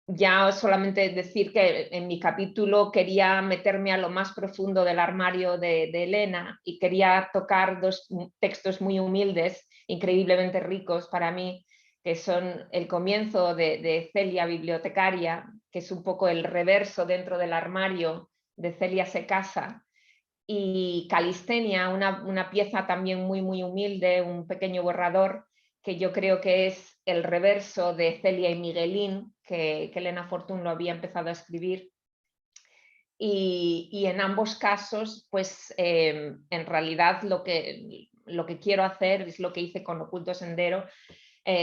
ya solamente decir que en mi capítulo quería meterme a lo más profundo del armario de Elena, y quería tocar dos textos muy humildes, increíblemente ricos para mí, que son el comienzo de Celia Bibliotecaria, que es un poco el reverso dentro del armario de Celia se casa, y Calistenia, una pieza también muy, muy humilde, un pequeño borrador, que yo creo que es el reverso de Celia y Miguelín, que Elena Fortún lo había empezado a escribir. Y en ambos casos, pues en realidad lo que quiero hacer es lo que hice con Oculto Sendero,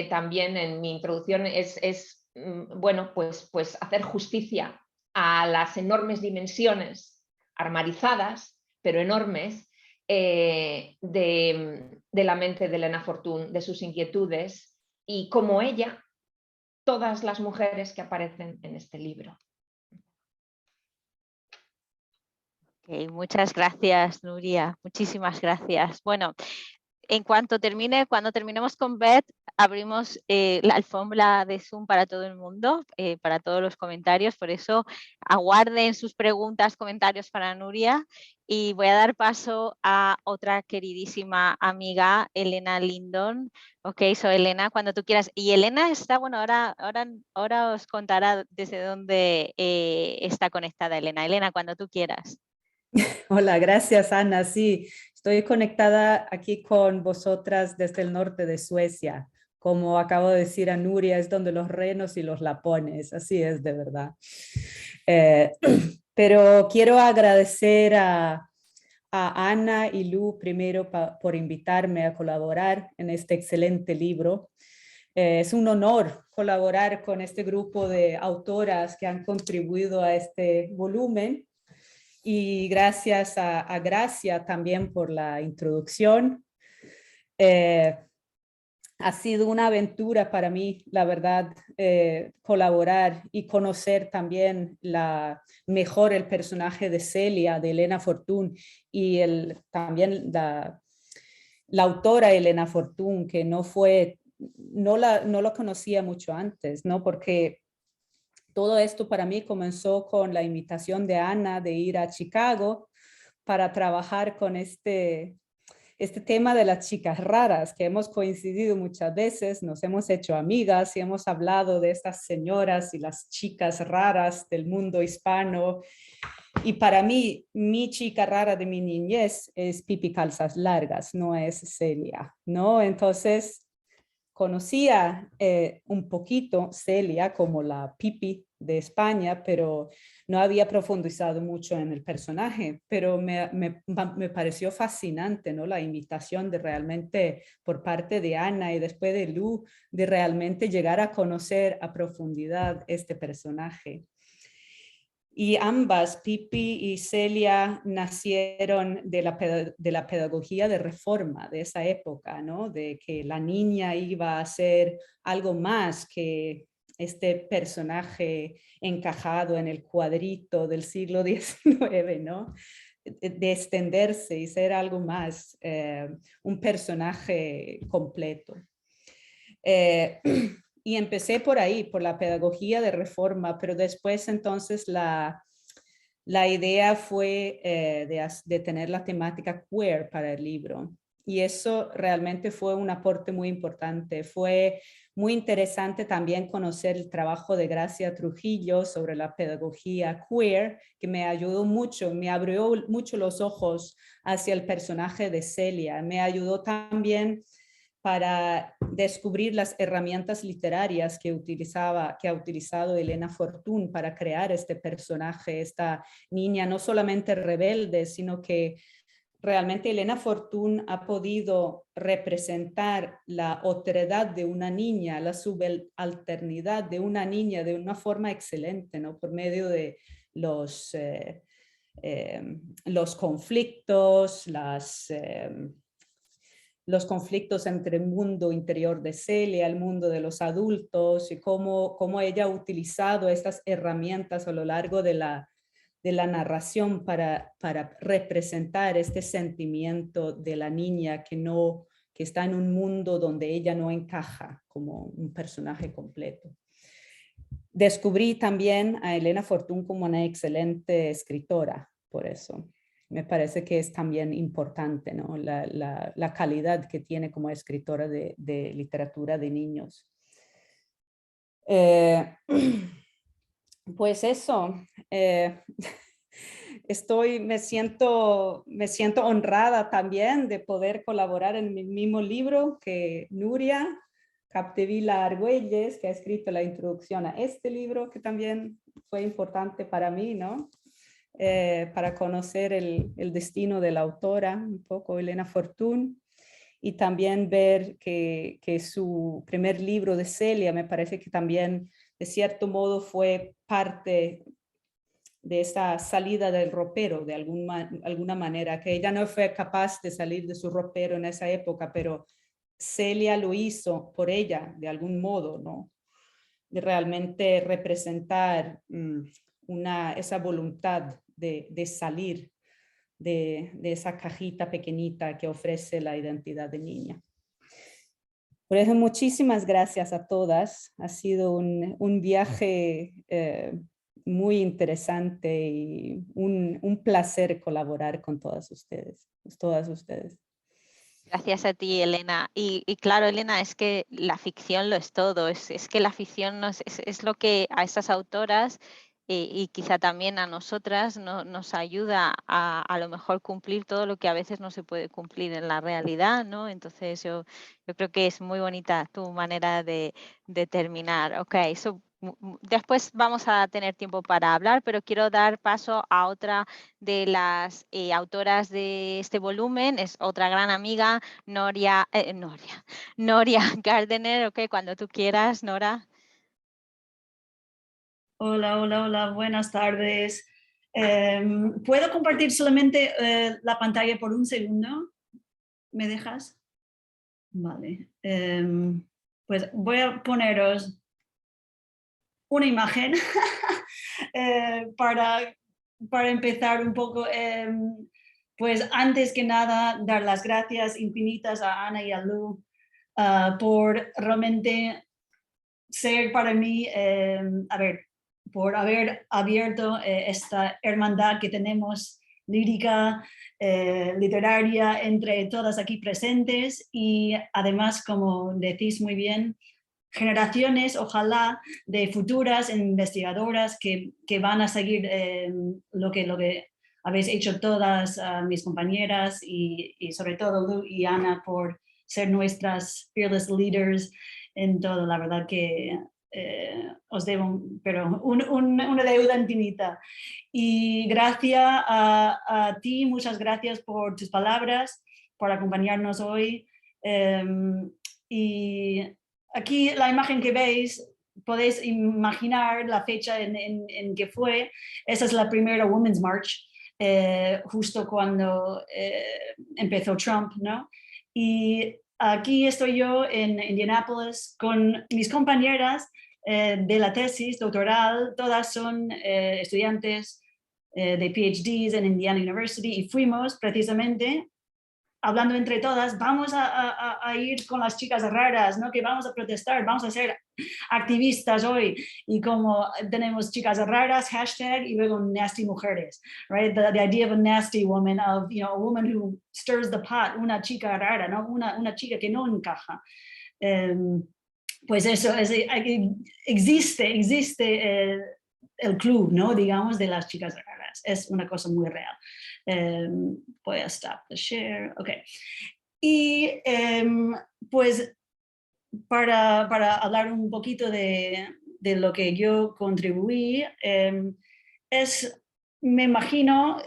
también en mi introducción, es bueno, pues hacer justicia a las enormes dimensiones armarizadas, pero enormes, de la mente de Elena Fortún, de sus inquietudes, y como ella, todas las mujeres que aparecen en este libro. Okay, muchas gracias, Nuria. Muchísimas gracias. Bueno, cuando terminemos con Beth, abrimos la alfombra de Zoom para todo el mundo, para todos los comentarios. Por eso aguarden sus preguntas, comentarios para Nuria. Y voy a dar paso a otra queridísima amiga, Elena Lindon. Ok, Elena, cuando tú quieras. Y Elena está, bueno, ahora os contará desde dónde está conectada Elena. Elena, cuando tú quieras. Hola, gracias Ana. Sí, estoy conectada aquí con vosotras desde el norte de Suecia. Como acabo de decir a Nuria, es donde los renos y los lapones, así es de verdad. Pero quiero agradecer a Ana y Lu primero por invitarme a colaborar en este excelente libro. Es un honor colaborar con este grupo de autoras que han contribuido a este volumen. Y gracias a Gracia también por la introducción. Ha sido una aventura para mí, la verdad, colaborar y conocer también mejor el personaje de Celia, de Elena Fortún, y también la autora Elena Fortún, que no lo conocía mucho antes, ¿no? Porque todo esto para mí comenzó con la invitación de Ana de ir a Chicago para trabajar con este tema de las chicas raras, que hemos coincidido muchas veces, nos hemos hecho amigas y hemos hablado de estas señoras y las chicas raras del mundo hispano. Y para mí, mi chica rara de mi niñez es Pipi Calzas Largas, no es Celia, ¿no? Entonces, conocía un poquito Celia como la Pipi de España, pero no había profundizado mucho en el personaje, pero me pareció fascinante, ¿no? La invitación de realmente por parte de Ana y después de Lu, de realmente llegar a conocer a profundidad este personaje. Y ambas, Pipi y Celia, nacieron de la pedagogía de reforma de esa época, ¿no? De que la niña iba a ser algo más que este personaje encajado en el cuadrito del siglo XIX, ¿no? De extenderse y ser algo más, un personaje completo. Y empecé por ahí, por la pedagogía de reforma, pero después entonces la idea fue de tener la temática queer para el libro. Y eso realmente fue un aporte muy importante. Fue muy interesante también conocer el trabajo de Gracia Trujillo sobre la pedagogía queer, que me ayudó mucho, me abrió mucho los ojos hacia el personaje de Celia. Me ayudó también para descubrir las herramientas literarias que ha utilizado Elena Fortún para crear este personaje, esta niña no solamente rebelde, sino que realmente Elena Fortún ha podido representar la otredad de una niña, la subalternidad de una niña de una forma excelente, ¿no? Por medio de los conflictos, los conflictos entre el mundo interior de Celia, el mundo de los adultos, y cómo ella ha utilizado estas herramientas a lo largo de la narración para representar este sentimiento de la niña que está en un mundo donde ella no encaja como un personaje completo. Descubrí también a Elena Fortún como una excelente escritora, por eso. Me parece que es también importante, ¿no? la calidad que tiene como escritora de literatura de niños. Pues eso, me siento honrada también de poder colaborar en el mismo libro que Nuria Capdevila Argüelles, que ha escrito la introducción a este libro, que también fue importante para mí, ¿no? Para conocer el destino de la autora, un poco Elena Fortún, y también ver que su primer libro de Celia me parece que también de cierto modo fue parte de esa salida del ropero de alguna manera, que ella no fue capaz de salir de su ropero en esa época, pero Celia lo hizo por ella de algún modo, ¿no? De realmente representar esa voluntad de salir de esa cajita pequeñita que ofrece la identidad de niña. Por eso muchísimas gracias a todas. Ha sido un viaje muy interesante y un placer colaborar con todas ustedes. Gracias a ti, Elena. Y claro, Elena, es que la ficción lo es todo. Es que la ficción es lo que a estas autoras y quizá también a nosotras nos ayuda a lo mejor cumplir todo lo que a veces no se puede cumplir en la realidad, ¿no? Entonces yo creo que es muy bonita tu manera de terminar. Ok, después vamos a tener tiempo para hablar, pero quiero dar paso a otra de las autoras de este volumen, es otra gran amiga, Noria Gardener. Ok, cuando tú quieras, Nora. Hola, buenas tardes. ¿Puedo compartir solamente la pantalla por un segundo? ¿Me dejas? Vale. Pues voy a poneros una imagen para empezar un poco. Pues antes que nada, dar las gracias infinitas a Ana y a Lu por realmente ser para mí, por haber abierto esta hermandad que tenemos lírica, literaria entre todas aquí presentes y además, como decís muy bien, generaciones, ojalá, de futuras investigadoras que van a seguir lo que habéis hecho todas mis compañeras y sobre todo Lu y Ana por ser nuestras fearless leaders en todo. La verdad que os debo una deuda infinita. Y gracias a ti, muchas gracias por tus palabras, por acompañarnos hoy. Y aquí la imagen que veis, podéis imaginar la fecha en que fue. Esa es la primera Women's March, justo cuando empezó Trump, ¿no? Y aquí estoy yo en Indianápolis con mis compañeras de la tesis doctoral. Todas son estudiantes de PhDs en Indiana University y fuimos precisamente hablando entre todas, vamos a ir con las chicas raras, ¿no? Que vamos a protestar, vamos a ser activistas hoy. Y como tenemos chicas raras, hashtag, y luego nasty mujeres, right? The idea of a nasty woman, of, you know, a woman who stirs the pot, una chica rara, ¿no? Una chica que no encaja. Pues eso, existe el club, ¿no? Digamos, de las chicas raras. Es una cosa muy real. Voy a stop the share. Ok. Y pues para hablar un poquito de lo que yo contribuí, me imagino,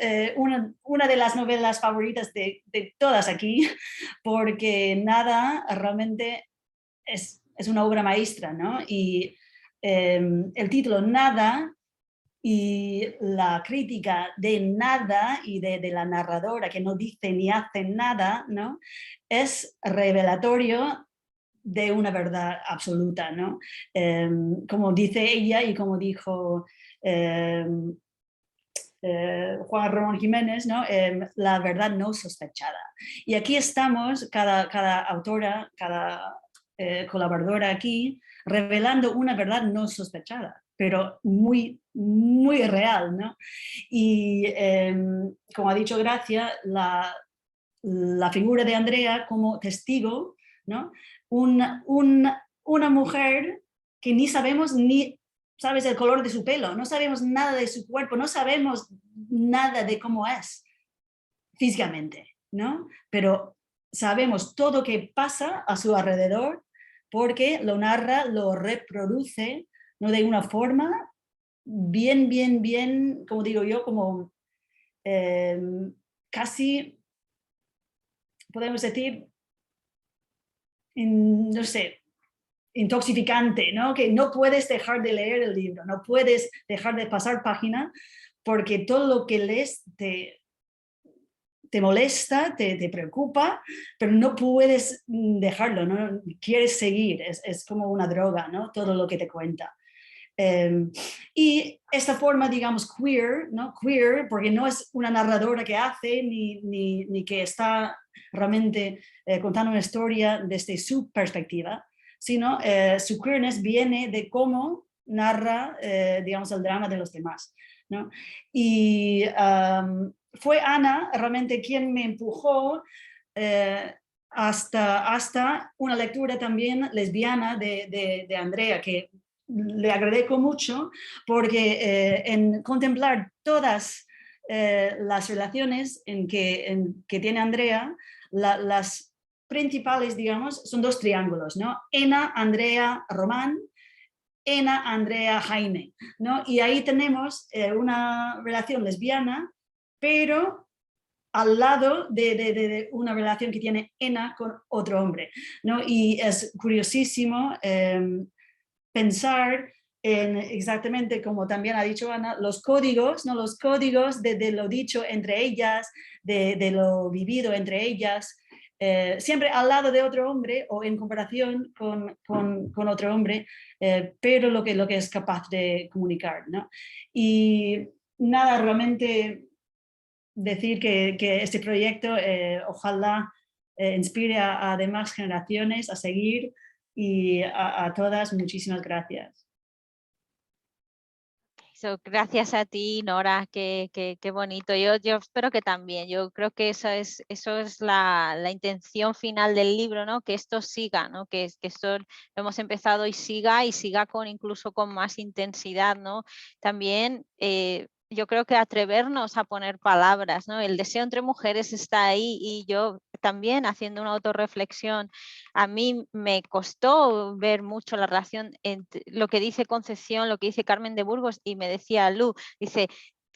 una de las novelas favoritas de todas aquí, porque Nada realmente es una obra maestra, ¿no? Y el título Nada y la crítica de Nada y de la narradora que no dice ni hace nada, ¿no? Es revelatorio de una verdad absoluta, ¿no? Como dice ella y como dijo Juan Ramón Jiménez, ¿no? La verdad no sospechada. Y aquí estamos, cada autora, cada colaboradora aquí, revelando una verdad no sospechada, pero muy, muy real, ¿no? Y como ha dicho Gracia, la figura de Andrea como testigo, ¿no? Una mujer que ni sabemos ¿sabes? El color de su pelo, no sabemos nada de su cuerpo, no sabemos nada de cómo es físicamente, ¿no? Pero sabemos todo lo que pasa a su alrededor porque lo narra, lo reproduce, ¿no? De una forma bien, como digo yo, como casi, podemos decir, no sé, intoxicante, ¿no? Que no puedes dejar de leer el libro, no puedes dejar de pasar página porque todo lo que lees te molesta, te preocupa, pero no puedes dejarlo, ¿no? Quieres seguir, es como una droga, ¿no? Todo lo que te cuenta. Y esta forma, digamos, queer, ¿no? Queer, porque no es una narradora que hace ni que está realmente contando una historia desde su perspectiva, sino su queerness viene de cómo narra, digamos, el drama de los demás, ¿no? Y fue Ana realmente quien me empujó hasta una lectura también lesbiana de Andrea, que le agradezco mucho porque en contemplar todas las relaciones que tiene Andrea, las principales, digamos, son dos triángulos, ¿no? Ena, Andrea, Román, Ena, Andrea, Jaime, ¿no? Y ahí tenemos una relación lesbiana, pero al lado de una relación que tiene Ena con otro hombre, ¿no? Y es curiosísimo pensar en exactamente como también ha dicho Ana, los códigos, ¿no? Los códigos de lo dicho entre ellas, de lo vivido entre ellas, siempre al lado de otro hombre o en comparación con otro hombre, pero lo que es capaz de comunicar, ¿no? Y nada, realmente decir que este proyecto ojalá inspire a demás generaciones a seguir. Y a todas, muchísimas gracias. Gracias a ti, Nora, qué bonito. Yo espero que también. Yo creo que eso es la intención final del libro, ¿no? Que esto siga, ¿no? Que esto lo hemos empezado y siga incluso con más intensidad, ¿no? También yo creo que atrevernos a poner palabras, ¿no? El deseo entre mujeres está ahí y yo también haciendo una autorreflexión. A mí me costó ver mucho la relación entre lo que dice Concepción, lo que dice Carmen de Burgos, y me decía Lu, dice,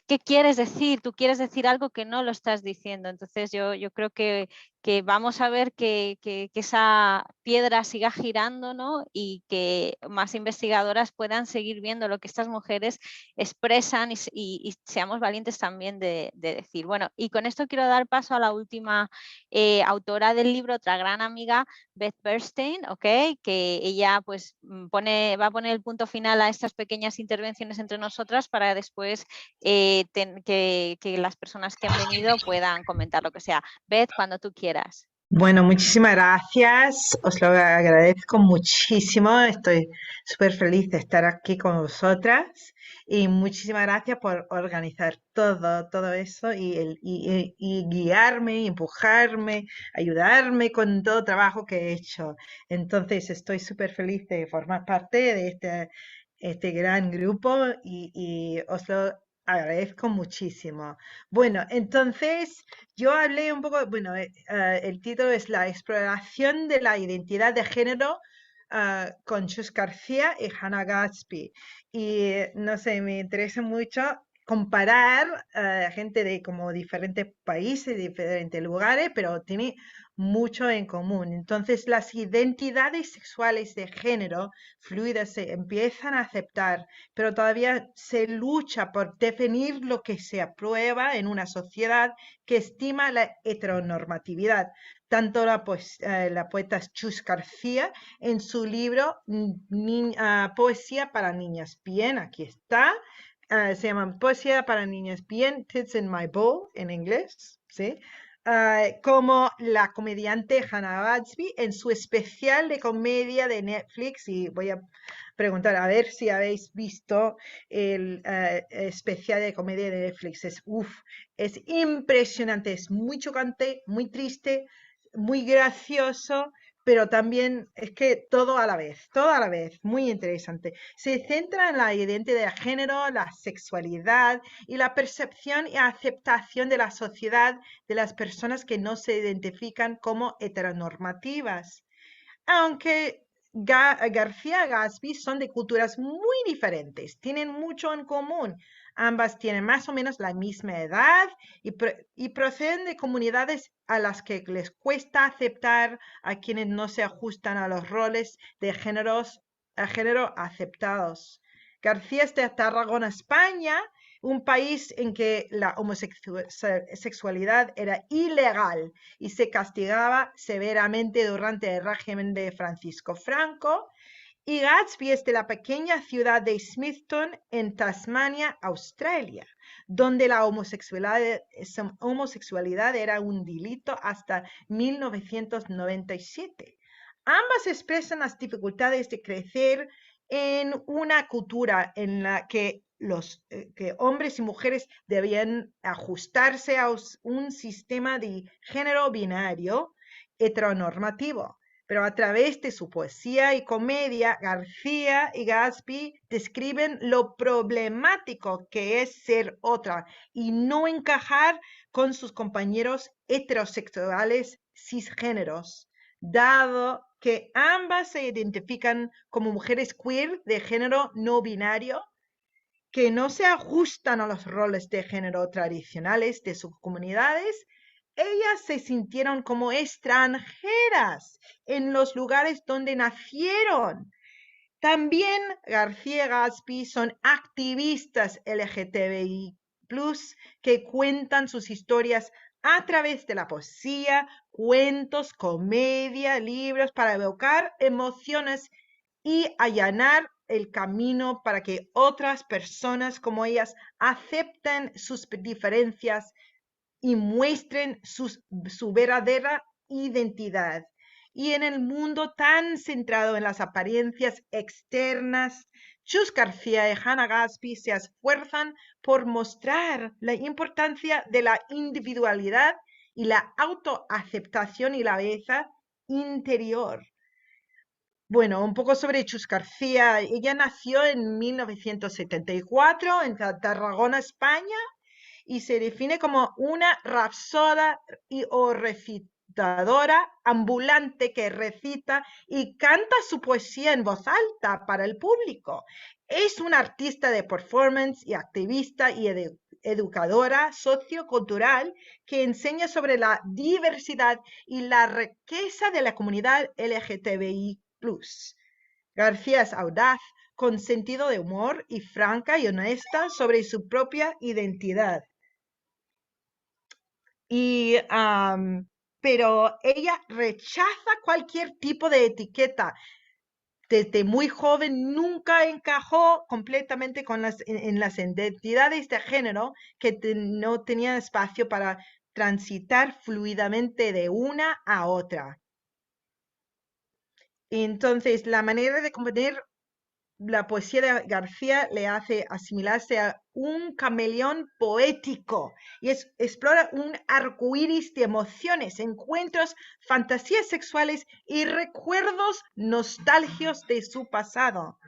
¿qué quieres decir? Tú quieres decir algo que no lo estás diciendo. Entonces yo creo que vamos a ver que esa piedra siga girando, ¿no? Y que más investigadoras puedan seguir viendo lo que estas mujeres expresan y seamos valientes también de decir. Bueno, y con esto quiero dar paso a la última autora del libro, otra gran amiga, Beth Bernstein, ¿okay? Que ella pues va a poner el punto final a estas pequeñas intervenciones entre nosotras para después que las personas que han venido puedan comentar lo que sea. Beth, cuando tú quieras. Bueno, muchísimas gracias, os lo agradezco muchísimo, estoy súper feliz de estar aquí con vosotras y muchísimas gracias por organizar todo eso y guiarme, empujarme, ayudarme con todo el trabajo que he hecho. Entonces estoy súper feliz de formar parte de este gran grupo y os lo agradezco muchísimo. Bueno, entonces yo hablé un poco, bueno, el título es La exploración de la identidad de género con Chus García y Hannah Gadsby. Y no sé, me interesa mucho comparar gente de como diferentes países, diferentes lugares, pero tiene mucho en común. Entonces, las identidades sexuales de género fluidas se empiezan a aceptar, pero todavía se lucha por definir lo que se aprueba en una sociedad que estima la heteronormatividad. Tanto la poeta Chus García en su libro Poesía para niñas. Bien, aquí está. Se llama Poesía para niñas bien, Tits in My Bowl en inglés, ¿sí? Como la comediante Hannah Gadsby en su especial de comedia de Netflix, y voy a preguntar a ver si habéis visto el especial de comedia de Netflix. Es impresionante, es muy chocante, muy triste, muy gracioso, pero también es que todo a la vez, muy interesante. Se centra en la identidad de género, la sexualidad y la percepción y aceptación de la sociedad de las personas que no se identifican como heteronormativas. Aunque García Gatsby son de culturas muy diferentes, tienen mucho en común. Ambas tienen más o menos la misma edad y proceden de comunidades a las que les cuesta aceptar a quienes no se ajustan a los roles de género aceptados. García es de Tarragona, España, un país en que la homosexualidad era ilegal y se castigaba severamente durante el régimen de Francisco Franco. Y Gatsby es de la pequeña ciudad de Smithton, en Tasmania, Australia, donde la homosexualidad era un delito hasta 1997. Ambas expresan las dificultades de crecer en una cultura en la que que hombres y mujeres debían ajustarse a un sistema de género binario heteronormativo. Pero a través de su poesía y comedia, García y Gatsby describen lo problemático que es ser otra y no encajar con sus compañeros heterosexuales cisgéneros, dado que ambas se identifican como mujeres queer de género no binario, que no se ajustan a los roles de género tradicionales de sus comunidades. Ellas se sintieron como extranjeras en los lugares donde nacieron. También García y Gatsby son activistas LGTBI+, que cuentan sus historias a través de la poesía, cuentos, comedia, libros, para evocar emociones y allanar el camino para que otras personas como ellas acepten sus diferencias y muestren su verdadera identidad. Y en el mundo tan centrado en las apariencias externas, Chus García y Hannah Gatsby se esfuerzan por mostrar la importancia de la individualidad y la autoaceptación y la belleza interior. Bueno, un poco sobre Chus García. Ella nació en 1974 en Tarragona, España, y se define como una rapsoda o recitadora ambulante que recita y canta su poesía en voz alta para el público. Es una artista de performance y activista y educadora sociocultural que enseña sobre la diversidad y la riqueza de la comunidad LGTBI+. García es audaz, con sentido de humor y franca y honesta sobre su propia identidad. Pero ella rechaza cualquier tipo de etiqueta. Desde muy joven nunca encajó completamente en las identidades de género que no tenían espacio para transitar fluidamente de una a otra. Entonces, la manera de componer la poesía de García le hace asimilarse a un camaleón poético y explora un arcoíris de emociones, encuentros, fantasías sexuales y recuerdos nostálgicos de su pasado.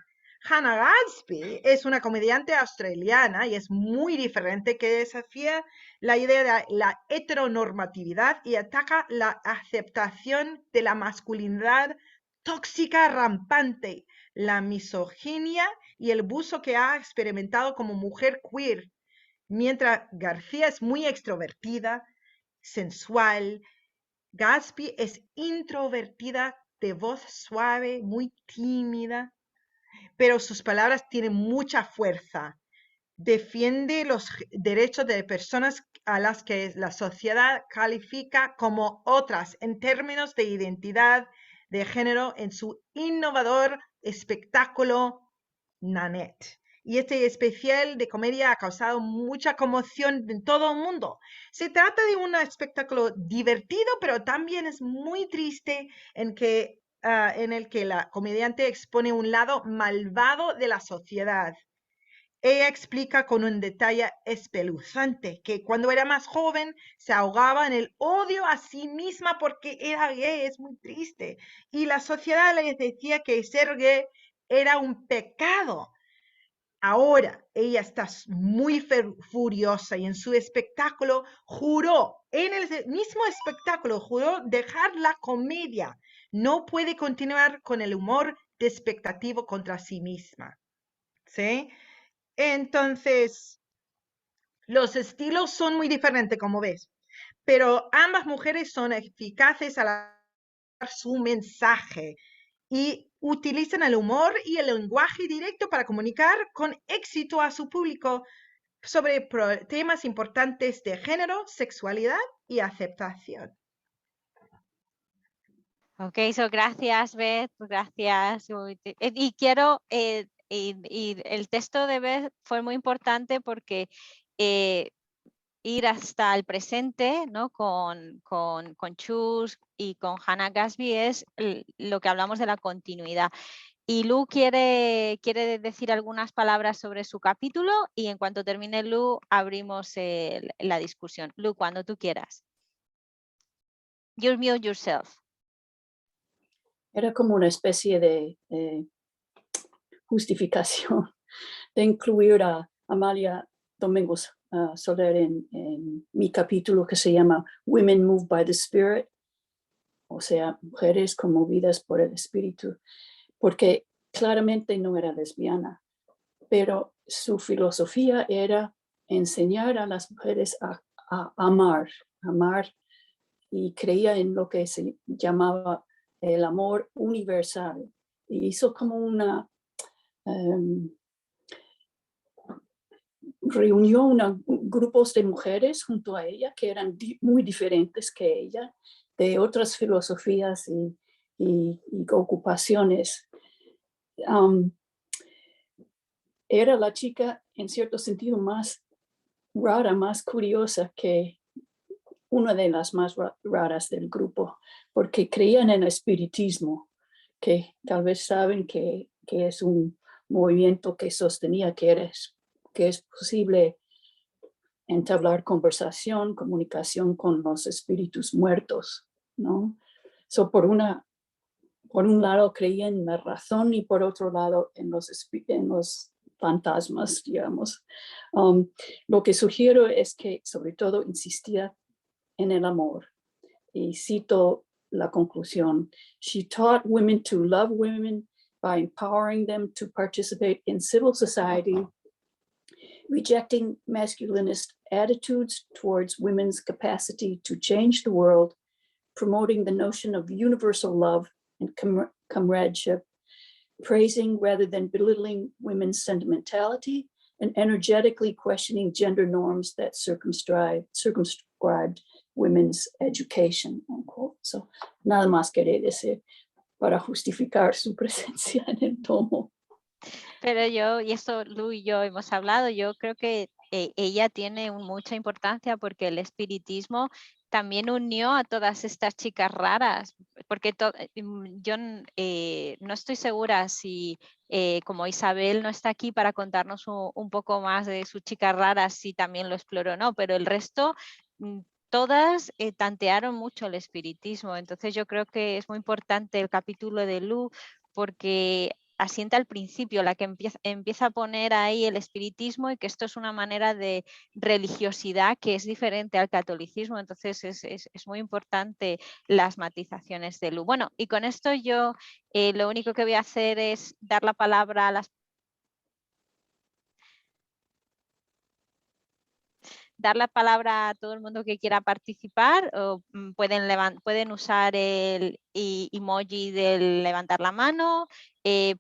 Hannah Gatsby es una comediante australiana y es muy diferente, que desafía la idea de la heteronormatividad y ataca la aceptación de la masculinidad tóxica rampante, la misoginia y el abuso que ha experimentado como mujer queer. Mientras García es muy extrovertida, sensual, Gatsby es introvertida, de voz suave, muy tímida, pero sus palabras tienen mucha fuerza. Defiende los derechos de personas a las que la sociedad califica como otras en términos de identidad de género en su innovador espectáculo Nanette. Y este especial de comedia ha causado mucha conmoción en todo el mundo. Se trata de un espectáculo divertido, pero también es muy triste en el que la comediante expone un lado malvado de la sociedad. Ella explica con un detalle espeluznante que cuando era más joven se ahogaba en el odio a sí misma porque era gay. Es muy triste. Y la sociedad le decía que ser gay era un pecado. Ahora ella está muy furiosa y en su espectáculo juró, en el mismo espectáculo, juró dejar la comedia. No puede continuar con el humor despectivo contra sí misma. ¿Sí? Entonces, los estilos son muy diferentes, como ves, pero ambas mujeres son eficaces al dar su mensaje y utilizan el humor y el lenguaje directo para comunicar con éxito a su público sobre temas importantes de género, sexualidad y aceptación. Ok, gracias, Beth, gracias. Y quiero, y el texto de Beth fue muy importante porque ir hasta el presente, ¿no? con Chus y con Hannah Gadsby es lo que hablamos de la continuidad. Y Lu quiere decir algunas palabras sobre su capítulo y en cuanto termine Lu abrimos la discusión. Lu, cuando tú quieras. You mute yourself. Era como una especie de justificación de incluir a Amalia Domingos Soler en mi capítulo que se llama Women Moved by the Spirit, o sea, mujeres conmovidas por el espíritu, porque claramente no era lesbiana, pero su filosofía era enseñar a las mujeres a amar, y creía en lo que se llamaba el amor universal. Y hizo como una reunió grupos de mujeres junto a ella que eran muy diferentes que ella, de otras filosofías y ocupaciones. Era la chica en cierto sentido más rara, más curiosa que una de las más raras del grupo, porque creían en el espiritismo, que tal vez saben que es un movimiento que sostenía que es posible entablar conversación, comunicación con los espíritus muertos, ¿no? Por un lado creían en la razón y por otro lado en los fantasmas, digamos. Lo que sugiero es que sobre todo insistía en el amor. Y cito la conclusión. She taught women to love women by empowering them to participate in civil society, rejecting masculinist attitudes towards women's capacity to change the world, promoting the notion of universal love and comradeship, praising rather than belittling women's sentimentality, and energetically questioning gender norms that circumscribed women's education, unquote. So, nada más quería decir para justificar su presencia en el tomo. Pero yo, y esto Lu y yo hemos hablado, yo creo que ella tiene mucha importancia porque el espiritismo también unió a todas estas chicas raras, porque yo no estoy segura si, como Isabel no está aquí para contarnos un poco más de sus chicas raras, si también lo exploró o no, pero el resto, todas tantearon mucho el espiritismo. Entonces yo creo que es muy importante el capítulo de Lu porque asienta al principio, la que empieza a poner ahí el espiritismo y que esto es una manera de religiosidad que es diferente al catolicismo. Entonces es muy importante las matizaciones de Lu. Bueno, y con esto yo lo único que voy a hacer es dar la palabra a las dar la palabra a todo el mundo que quiera participar, o pueden usar el emoji del levantar la mano,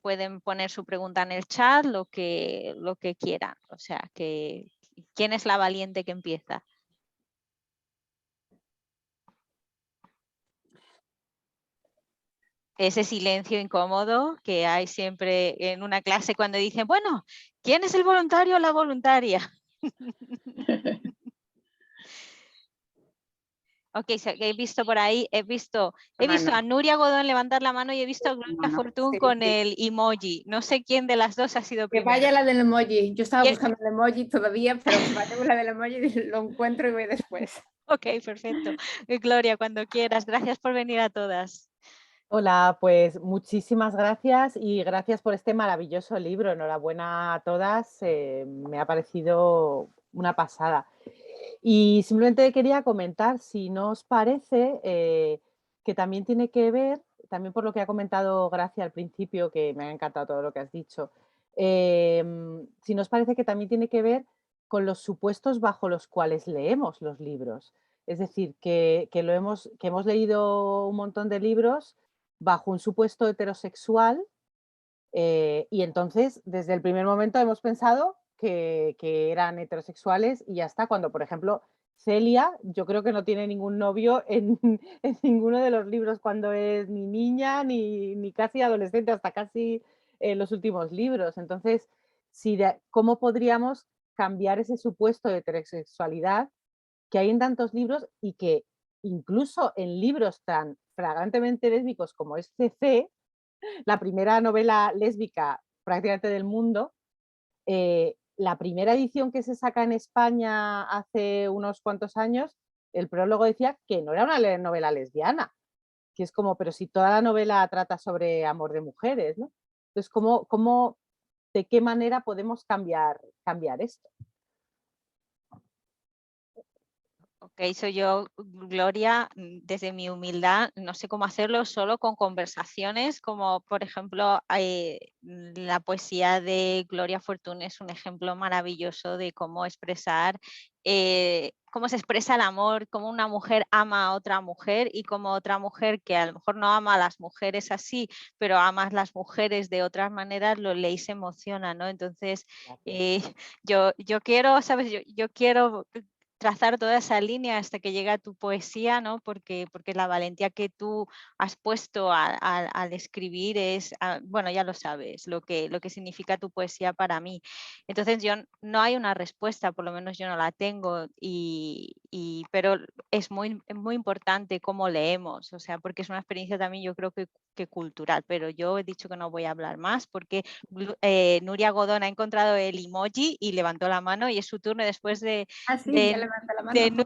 pueden poner su pregunta en el chat, lo que quieran. O sea, que ¿quién es la valiente que empieza? Ese silencio incómodo que hay siempre en una clase cuando dicen, bueno, ¿quién es el voluntario o la voluntaria? Ok, he visto por ahí, he visto a Nuria Godón levantar la mano y he visto a Gloria Fortún sí, con sí. el emoji. No sé quién de las dos ha sido Que primero. vaya la del emoji. Yo estaba ¿Quién? buscando el emoji todavía, pero que vayamos la del emoji, lo encuentro y voy después. Ok, perfecto. Gloria, cuando quieras. Gracias por venir a todas. Hola, pues muchísimas gracias y gracias por este maravilloso libro. Enhorabuena a todas, me ha parecido una pasada. Y simplemente quería comentar, si no os parece, que también tiene que ver, también por lo que ha comentado Gracia al principio, que me ha encantado todo lo que has dicho, si no os parece que también tiene que ver con los supuestos bajo los cuales leemos los libros. Es decir, que hemos leído un montón de libros bajo un supuesto heterosexual y entonces desde el primer momento hemos pensado que eran heterosexuales y ya está, cuando por ejemplo Celia yo creo que no tiene ningún novio en ninguno de los libros cuando es ni niña ni casi adolescente, hasta casi los últimos libros. Entonces, ¿cómo podríamos cambiar ese supuesto de heterosexualidad que hay en tantos libros y que incluso en libros tan flagrantemente lésbicos como es CC, la primera novela lésbica prácticamente del mundo, la primera edición que se saca en España hace unos cuantos años, el prólogo decía que no era una novela lesbiana, que es como, pero si toda la novela trata sobre amor de mujeres, ¿no? Entonces, ¿de qué manera podemos cambiar esto? Ok, soy yo, Gloria, desde mi humildad, no sé cómo hacerlo, solo con conversaciones, como por ejemplo la poesía de Gloria Fortún es un ejemplo maravilloso de cómo expresar, cómo se expresa el amor, cómo una mujer ama a otra mujer y cómo otra mujer que a lo mejor no ama a las mujeres así, pero ama a las mujeres de otras maneras, lo lee y se emociona, ¿no? Entonces, yo quiero, ¿sabes? Yo quiero trazar toda esa línea hasta que llega tu poesía, ¿no? Porque la valentía que tú has puesto al escribir es, bueno, ya lo sabes, lo que significa tu poesía para mí. Entonces, no hay una respuesta, por lo menos yo no la tengo, pero es muy importante cómo leemos, o sea, porque es una experiencia también yo creo que cultural, pero yo he dicho que no voy a hablar más porque Nuria Godón ha encontrado el emoji y levantó la mano y es su turno. Después de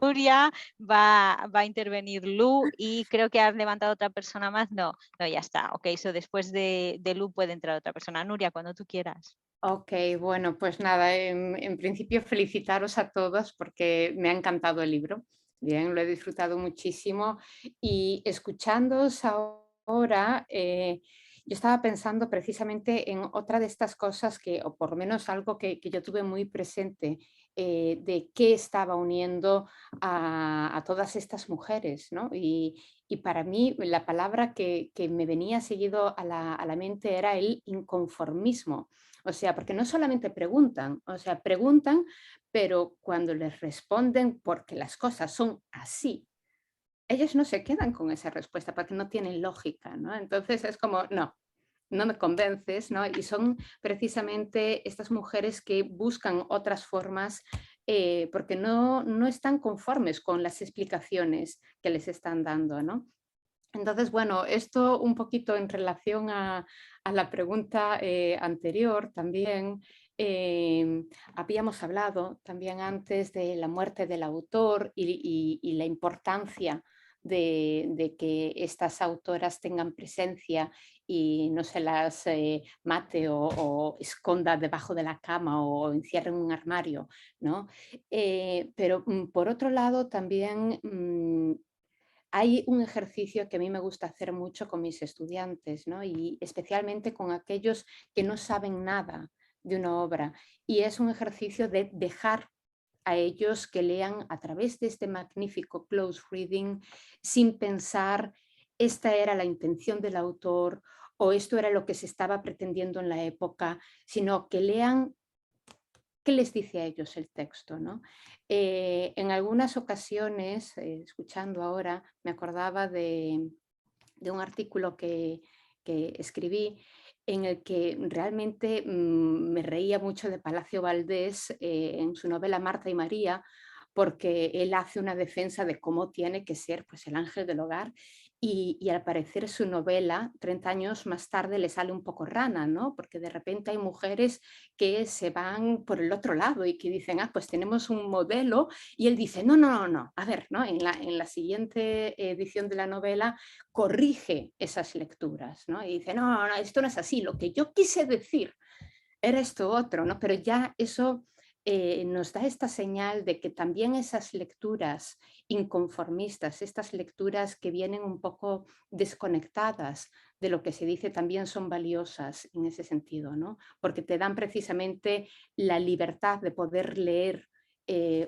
Nuria va a intervenir Lu y creo que has levantado otra persona más. No, ya está. Ok, después de Lu puede entrar otra persona. Nuria, cuando tú quieras. Ok, bueno, pues nada, en principio felicitaros a todos porque me ha encantado el libro. Bien, lo he disfrutado muchísimo y escuchándoos ahora, yo estaba pensando precisamente en otra de estas cosas o por lo menos algo que yo tuve muy presente, de qué estaba uniendo a todas estas mujeres, ¿no? Y para mí la palabra que me venía seguido a la mente era el inconformismo. O sea, porque no solamente preguntan, o sea, preguntan, pero cuando les responden porque las cosas son así, ellos no se quedan con esa respuesta porque no tienen lógica, ¿no? Entonces es como, no me convences, ¿no? Y son precisamente estas mujeres que buscan otras formas porque no están conformes con las explicaciones que les están dando, ¿no? Entonces, bueno, esto un poquito en relación a la pregunta anterior también, habíamos hablado también antes de la muerte del autor y la importancia de que estas autoras tengan presencia y no se las mate o esconda debajo de la cama o encierre en un armario, ¿no? Pero por otro lado también hay un ejercicio que a mí me gusta hacer mucho con mis estudiantes, ¿no? Y especialmente con aquellos que no saben nada de una obra. Y es un ejercicio de dejar a ellos que lean a través de este magnífico close reading sin pensar esta era la intención del autor o esto era lo que se estaba pretendiendo en la época, sino que lean qué les dice a ellos el texto, ¿no? En algunas ocasiones, escuchando ahora, me acordaba de un artículo que escribí en el que realmente me reía mucho de Palacio Valdés en su novela Marta y María, porque él hace una defensa de cómo tiene que ser pues, el ángel del hogar y al parecer su novela, 30 años más tarde, le sale un poco rana, ¿no? Porque de repente hay mujeres que se van por el otro lado y que dicen, pues tenemos un modelo, y él dice, no, a ver, ¿no? En la siguiente edición de la novela corrige esas lecturas, ¿no? Y dice, no, esto no es así, lo que yo quise decir era esto otro, ¿no? Pero ya eso nos da esta señal de que también esas lecturas inconformistas, estas lecturas que vienen un poco desconectadas de lo que se dice, también son valiosas en ese sentido, ¿no? Porque te dan precisamente la libertad de poder leer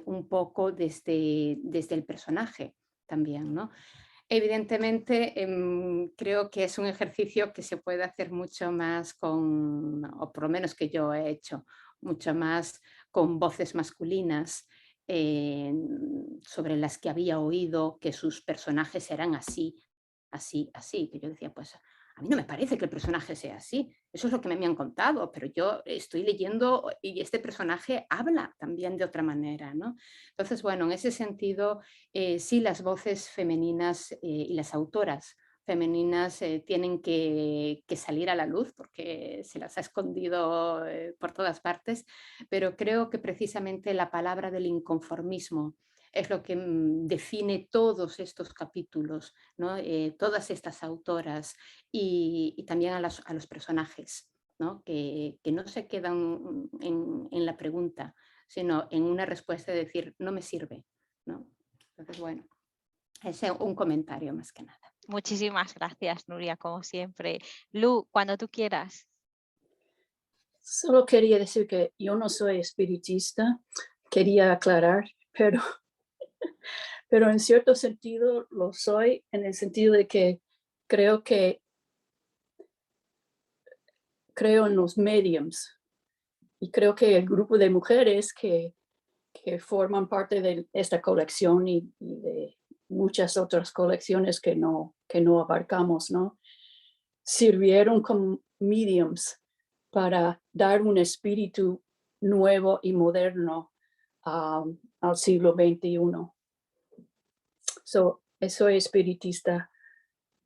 un poco desde el personaje también, ¿no? Evidentemente, creo que es un ejercicio que se puede hacer mucho más o por lo menos que yo he hecho, mucho más con voces masculinas sobre las que había oído que sus personajes eran así, que yo decía, pues a mí no me parece que el personaje sea así, eso es lo que me han contado, pero yo estoy leyendo y este personaje habla también de otra manera, ¿no? Entonces, bueno, en ese sentido, sí, las voces femeninas y las autoras femeninas tienen que salir a la luz porque se las ha escondido por todas partes, pero creo que precisamente la palabra del inconformismo es lo que define todos estos capítulos, ¿no? Todas estas autoras y también a los personajes, ¿no? Que no se quedan en la pregunta, sino en una respuesta de decir, no me sirve, ¿no? Entonces, bueno, es un comentario más que nada. Muchísimas gracias, Nuria, como siempre. Lu, cuando tú quieras. Solo quería decir que yo no soy espiritista, quería aclarar, pero en cierto sentido lo soy, en el sentido de que creo en los mediums, y creo que el grupo de mujeres que forman parte de esta colección y de muchas otras colecciones que no abarcamos, ¿no? Sirvieron como mediums para dar un espíritu nuevo y moderno al siglo XXI. Soy espiritista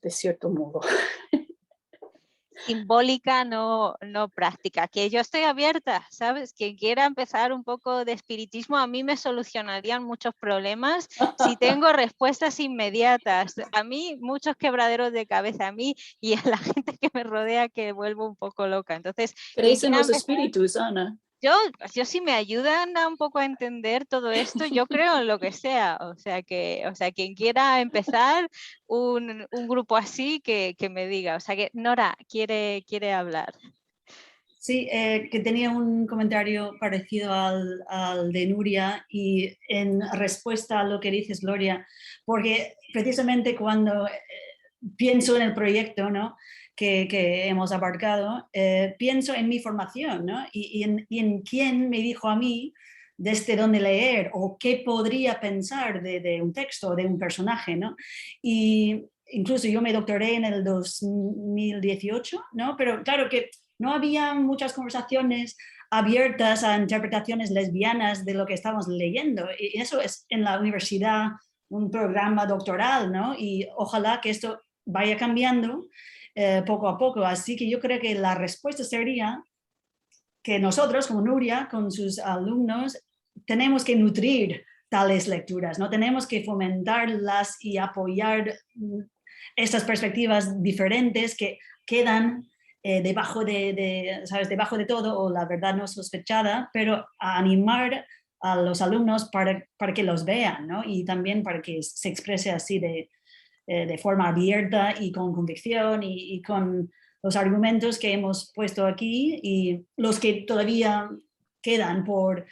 de cierto modo. Simbólica, no práctica, que yo estoy abierta, ¿sabes? Quien quiera empezar un poco de espiritismo, a mí me solucionarían muchos problemas si tengo respuestas inmediatas. A mí, muchos quebraderos de cabeza, a mí y a la gente que me rodea, que vuelvo un poco loca. Entonces, ¿Crees en los espíritus, Ana? Yo si me ayudan un poco a entender todo esto, yo creo en lo que sea. O sea, quien quiera empezar un grupo así, que me diga. O sea, que Nora quiere hablar. Sí, que tenía un comentario parecido al de Nuria y en respuesta a lo que dices, Gloria, porque precisamente cuando pienso en el proyecto, ¿no? que hemos abarcado, pienso en mi formación, ¿no? y en quién me dijo a mí desde dónde leer o qué podría pensar de un texto, de un personaje, ¿no? Y incluso yo me doctoré en el 2018, ¿no? Pero claro que no había muchas conversaciones abiertas a interpretaciones lesbianas de lo que estamos leyendo. Y eso es en la universidad un programa doctoral, ¿no? Y ojalá que esto vaya cambiando poco a poco. Así que yo creo que la respuesta sería que nosotros, como Nuria, con sus alumnos, tenemos que nutrir tales lecturas, ¿no? Tenemos que fomentarlas y apoyar estas perspectivas diferentes que quedan debajo debajo de todo, o la verdad no sospechada, pero a animar a los alumnos para que los vean, ¿no? Y también para que se exprese así de forma abierta y con convicción y con los argumentos que hemos puesto aquí y los que todavía quedan por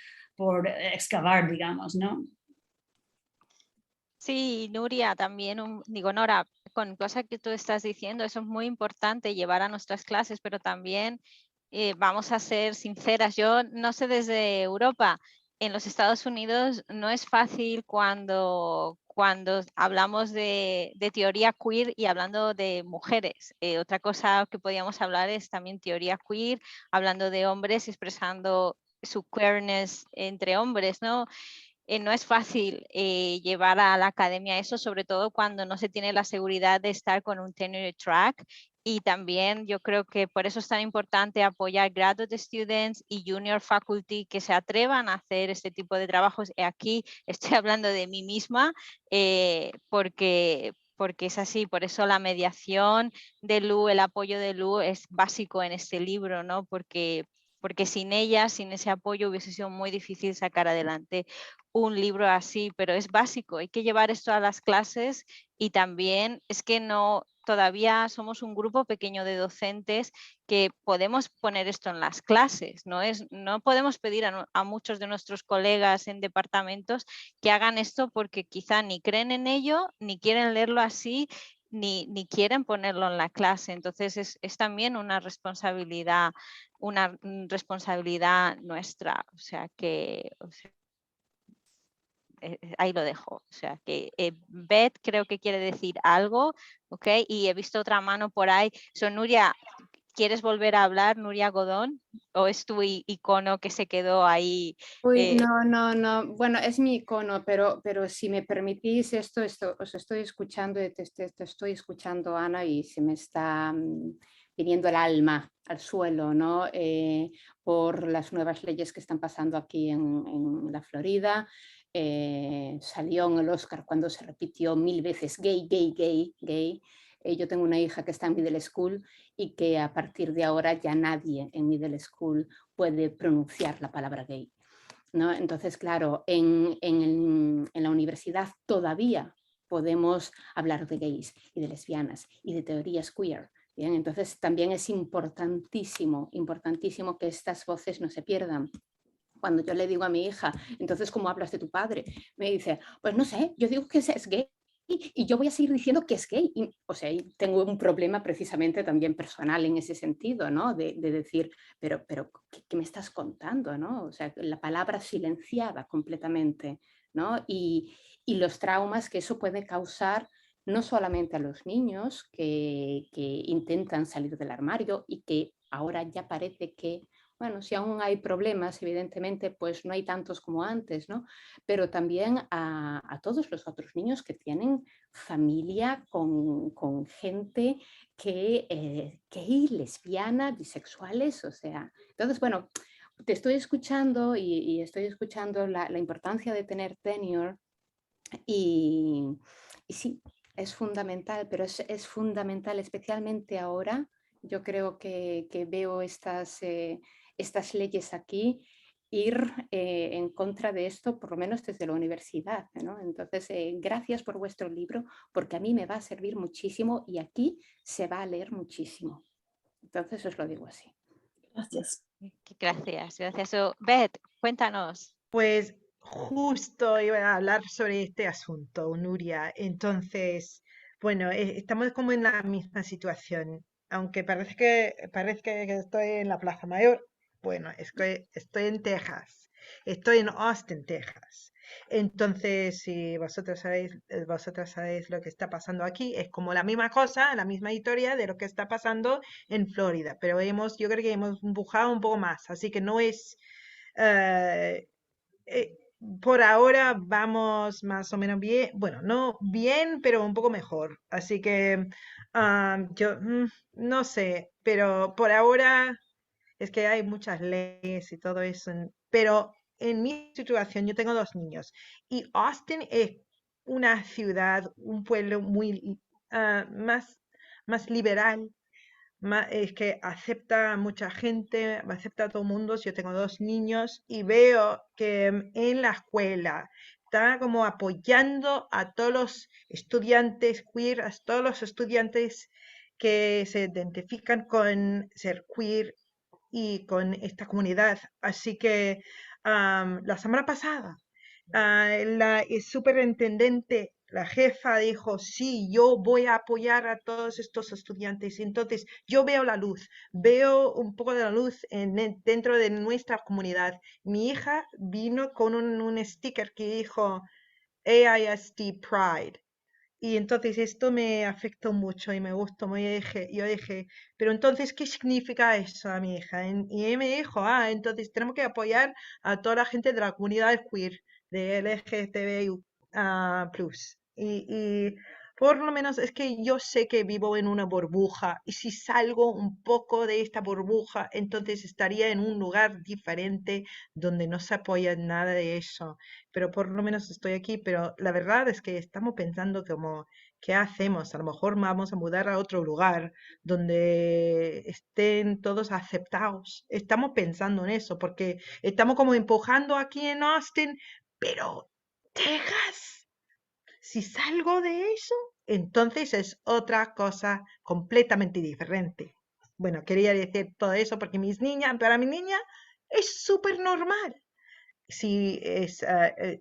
excavar, digamos, ¿no? Sí, Nuria, también, Nora, con cosas que tú estás diciendo, eso es muy importante llevar a nuestras clases, pero también vamos a ser sinceras, yo no sé desde Europa, en los Estados Unidos no es fácil cuando hablamos de teoría queer y hablando de mujeres. Otra cosa que podríamos hablar es también teoría queer, hablando de hombres, expresando su queerness entre hombres, ¿no? no es fácil llevar a la academia eso, sobre todo cuando no se tiene la seguridad de estar con un tenure track. Y también yo creo que por eso es tan importante apoyar graduate students y junior faculty que se atrevan a hacer este tipo de trabajos. Y aquí estoy hablando de mí misma porque es así. Por eso la mediación de Lu, el apoyo de Lu es básico en este libro, ¿no? Porque sin ella, sin ese apoyo, hubiese sido muy difícil sacar adelante un libro así, pero es básico. Hay que llevar esto a las clases y también es que todavía somos un grupo pequeño de docentes que podemos poner esto en las clases. No podemos pedir a muchos de nuestros colegas en departamentos que hagan esto porque quizá ni creen en ello, ni quieren leerlo así, ni quieren ponerlo en la clase. Entonces es también una responsabilidad nuestra. O sea que ahí lo dejo. O sea que Beth creo que quiere decir algo, ¿ok? Y he visto otra mano por ahí. Nuria, ¿quieres volver a hablar, Nuria Godón? ¿O es tu icono que se quedó ahí? Uy, no. Bueno, es mi icono, pero si me permitís, os estoy escuchando, te estoy escuchando, Ana, y se me está viniendo el alma al suelo, ¿no? Por las nuevas leyes que están pasando aquí en la Florida. Salió en el Oscar cuando se repitió 1000 veces gay, gay, gay, gay. Yo tengo una hija que está en middle school y que a partir de ahora ya nadie en middle school puede pronunciar la palabra gay, ¿no? Entonces, claro, en la universidad todavía podemos hablar de gays y de lesbianas y de teorías queer. Bien, entonces también es importantísimo que estas voces no se pierdan. Cuando yo le digo a mi hija, entonces, ¿cómo hablas de tu padre? Me dice, pues no sé, yo digo que es gay y yo voy a seguir diciendo que es gay. O sea, tengo un problema precisamente también personal en ese sentido, ¿no? De decir, pero ¿qué me estás contando, no? O sea, la palabra silenciada completamente, ¿no? Y los traumas que eso puede causar no solamente a los niños que intentan salir del armario y que ahora ya parece que, bueno, si aún hay problemas, evidentemente, pues no hay tantos como antes, ¿no? Pero también a todos los otros niños que tienen familia con gente que gay, lesbiana, bisexuales, o sea. Entonces, bueno, te estoy escuchando y estoy escuchando la importancia de tener tenure y sí, es fundamental, pero es fundamental especialmente ahora. Yo creo que veo estas leyes aquí ir en contra de esto, por lo menos desde la universidad, ¿no? Entonces, gracias por vuestro libro, porque a mí me va a servir muchísimo y aquí se va a leer muchísimo. Entonces, os lo digo así. Gracias. Gracias. Beth, cuéntanos. Pues justo iba a hablar sobre este asunto, Nuria. Entonces, bueno, estamos como en la misma situación. Aunque parece que estoy en la Plaza Mayor. Bueno, es que estoy en Texas. Estoy en Austin, Texas. Entonces, si vosotras sabéis lo que está pasando aquí, es como la misma cosa, la misma historia de lo que está pasando en Florida. Pero yo creo que hemos empujado un poco más. Así que no es... eh, eh, por ahora vamos más o menos bien, bueno, no bien, pero un poco mejor. Así que yo no sé, pero por ahora es que hay muchas leyes y todo eso. Pero en mi situación, yo tengo 2 niños y Austin es una ciudad, un pueblo muy más liberal, es que acepta a mucha gente, acepta a todo el mundo. Yo tengo 2 niños y veo que en la escuela está como apoyando a todos los estudiantes queer, a todos los estudiantes que se identifican con ser queer y con esta comunidad. Así que la semana pasada la superintendente, la jefa dijo, sí, yo voy a apoyar a todos estos estudiantes. Entonces, yo veo la luz, veo un poco de la luz dentro de nuestra comunidad. Mi hija vino con un sticker que dijo AISD Pride. Y entonces esto me afectó mucho y me gustó. Yo dije, pero entonces, ¿qué significa eso a mi hija? Y ella me dijo, entonces tenemos que apoyar a toda la gente de la comunidad queer. de LGTBI+. Y por lo menos es que yo sé que vivo en una burbuja y si salgo un poco de esta burbuja, entonces estaría en un lugar diferente donde no se apoya nada de eso. Pero por lo menos estoy aquí, pero la verdad es que estamos pensando como, ¿qué hacemos? A lo mejor vamos a mudar a otro lugar donde estén todos aceptados. Estamos pensando en eso porque estamos como empujando aquí en Austin, pero Texas. Si salgo de eso, entonces es otra cosa completamente diferente. Bueno, quería decir todo eso porque para mi niña es súper normal si es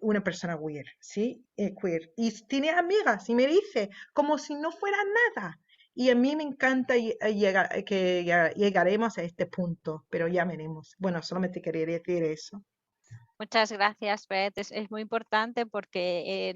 una persona queer, ¿sí? Queer. Y tiene amigas y me dice como si no fuera nada. Y a mí me encanta llegaremos a este punto, pero ya veremos. Bueno, solamente quería decir eso. Muchas gracias, Beth. Es muy importante porque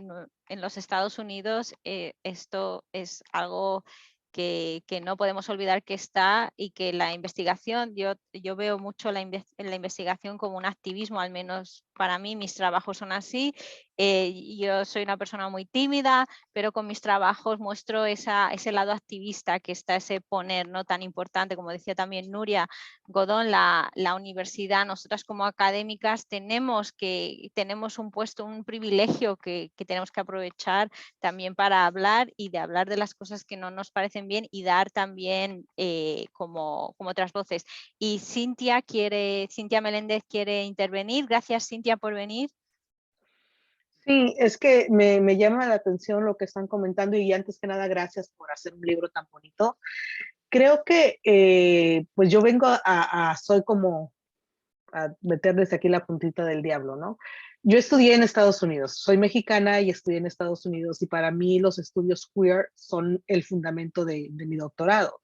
en los Estados Unidos esto es algo que no podemos olvidar que está y que la investigación, yo veo mucho la investigación como un activismo, al menos para mí mis trabajos son así. Yo soy una persona muy tímida, pero con mis trabajos muestro ese lado activista que está ese poner, ¿no? Tan importante, como decía también Nuria Godón, la universidad, nosotras como académicas tenemos un puesto, un privilegio que tenemos que aprovechar también para hablar y de hablar de las cosas que no nos parecen bien y dar también como otras voces. Y Cintia Meléndez quiere intervenir. Gracias, Cintia, por venir. Sí, es que me llama la atención lo que están comentando y antes que nada gracias por hacer un libro tan bonito. Creo que pues yo vengo soy como a meter desde aquí la puntita del diablo, ¿no? Yo estudié en Estados Unidos, soy mexicana y estudié en Estados Unidos y para mí los estudios queer son el fundamento de mi doctorado.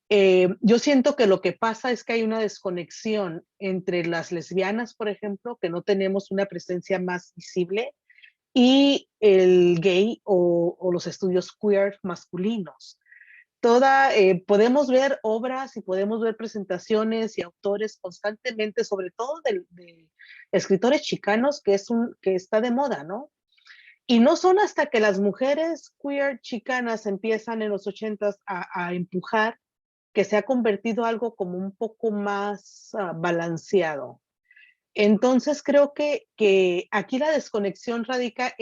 Yo siento que lo que pasa es que hay una desconexión entre las lesbianas, por ejemplo, que no tenemos una presencia más visible, y el gay o los estudios queer masculinos. Podemos ver obras y podemos ver presentaciones y autores constantemente, sobre todo de escritores chicanos, que está de moda, ¿no? Y no son hasta que las mujeres queer chicanas empiezan en los 80s a empujar que se ha convertido algo como un poco más balanceado. Entonces creo que aquí la desconexión radica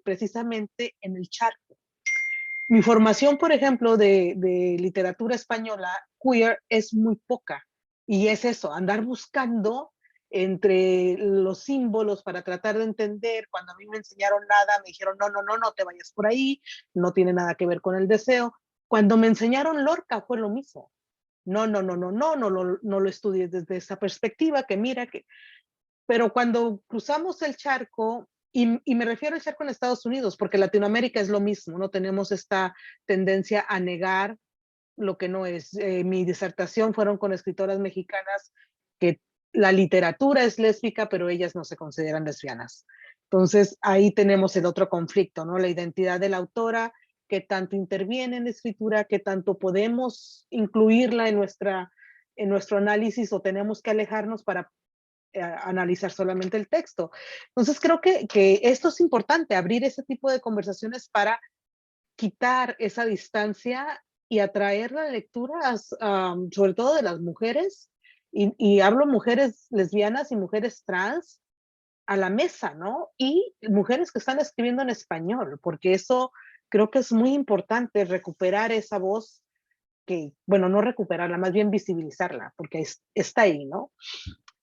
precisamente en el charco. Mi formación, por ejemplo, de literatura española queer es muy poca. Y es eso, andar buscando entre los símbolos para tratar de entender. Cuando a mí me enseñaron nada, me dijeron, no te vayas por ahí, no tiene nada que ver con el deseo. Cuando me enseñaron Lorca fue lo mismo. No lo estudies desde esa perspectiva, que mira que... Pero cuando cruzamos el charco, y me refiero al charco en Estados Unidos, porque Latinoamérica es lo mismo, no tenemos esta tendencia a negar lo que no es. Mi disertación fueron con escritoras mexicanas que la literatura es lésbica, pero ellas no se consideran lesbianas. Entonces ahí tenemos el otro conflicto, ¿no? La identidad de la autora, qué tanto interviene en la escritura, qué tanto podemos incluirla en nuestro análisis o tenemos que alejarnos para analizar solamente el texto. Entonces creo que esto es importante, abrir ese tipo de conversaciones para quitar esa distancia y atraer las lecturas, sobre todo de las mujeres, y hablo mujeres lesbianas y mujeres trans, a la mesa, ¿no? Y mujeres que están escribiendo en español, porque eso creo que es muy importante, recuperar esa voz bueno, no recuperarla, más bien visibilizarla, porque está ahí, ¿no?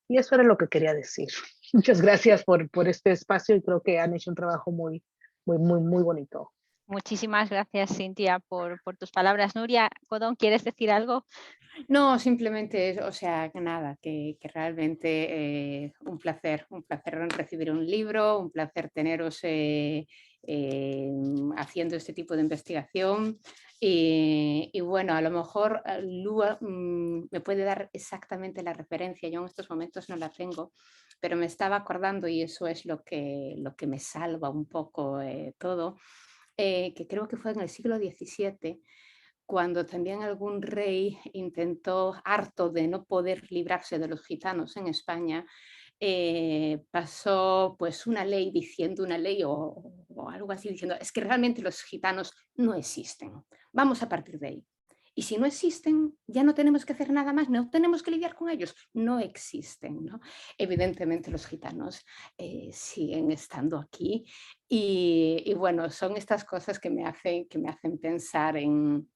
Y eso era lo que quería decir. Muchas gracias por este espacio y creo que han hecho un trabajo muy bonito. Muchísimas gracias, Cintia, por tus palabras. Nuria Godón, ¿quieres decir algo? No, simplemente, o sea, nada, que realmente un placer recibir un libro, un placer teneros haciendo este tipo de investigación. Y bueno, a lo mejor Lua me puede dar exactamente la referencia, yo en estos momentos no la tengo, pero me estaba acordando, y eso es lo que me salva un poco todo, que creo que fue en el siglo XVII, cuando también algún rey intentó, harto de no poder librarse de los gitanos en España, pasó pues una ley diciendo, una ley o algo así diciendo, es que realmente los gitanos no existen, vamos a partir de ahí. Y si no existen, ya no tenemos que hacer nada más, no tenemos que lidiar con ellos, no existen, ¿no? Evidentemente los gitanos siguen estando aquí y bueno, son estas cosas que me hacen pensar en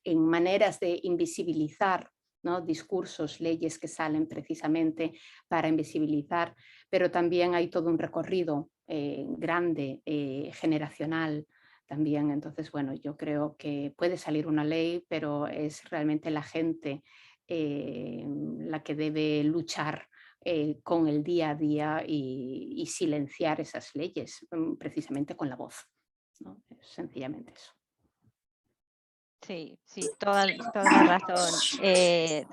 maneras de invisibilizar, ¿no? Discursos, leyes que salen precisamente para invisibilizar, pero también hay todo un recorrido grande, generacional también. Entonces, bueno, yo creo que puede salir una ley, pero es realmente la gente la que debe luchar con el día a día y silenciar esas leyes precisamente con la voz, ¿no? Sencillamente eso. Sí, toda la razón,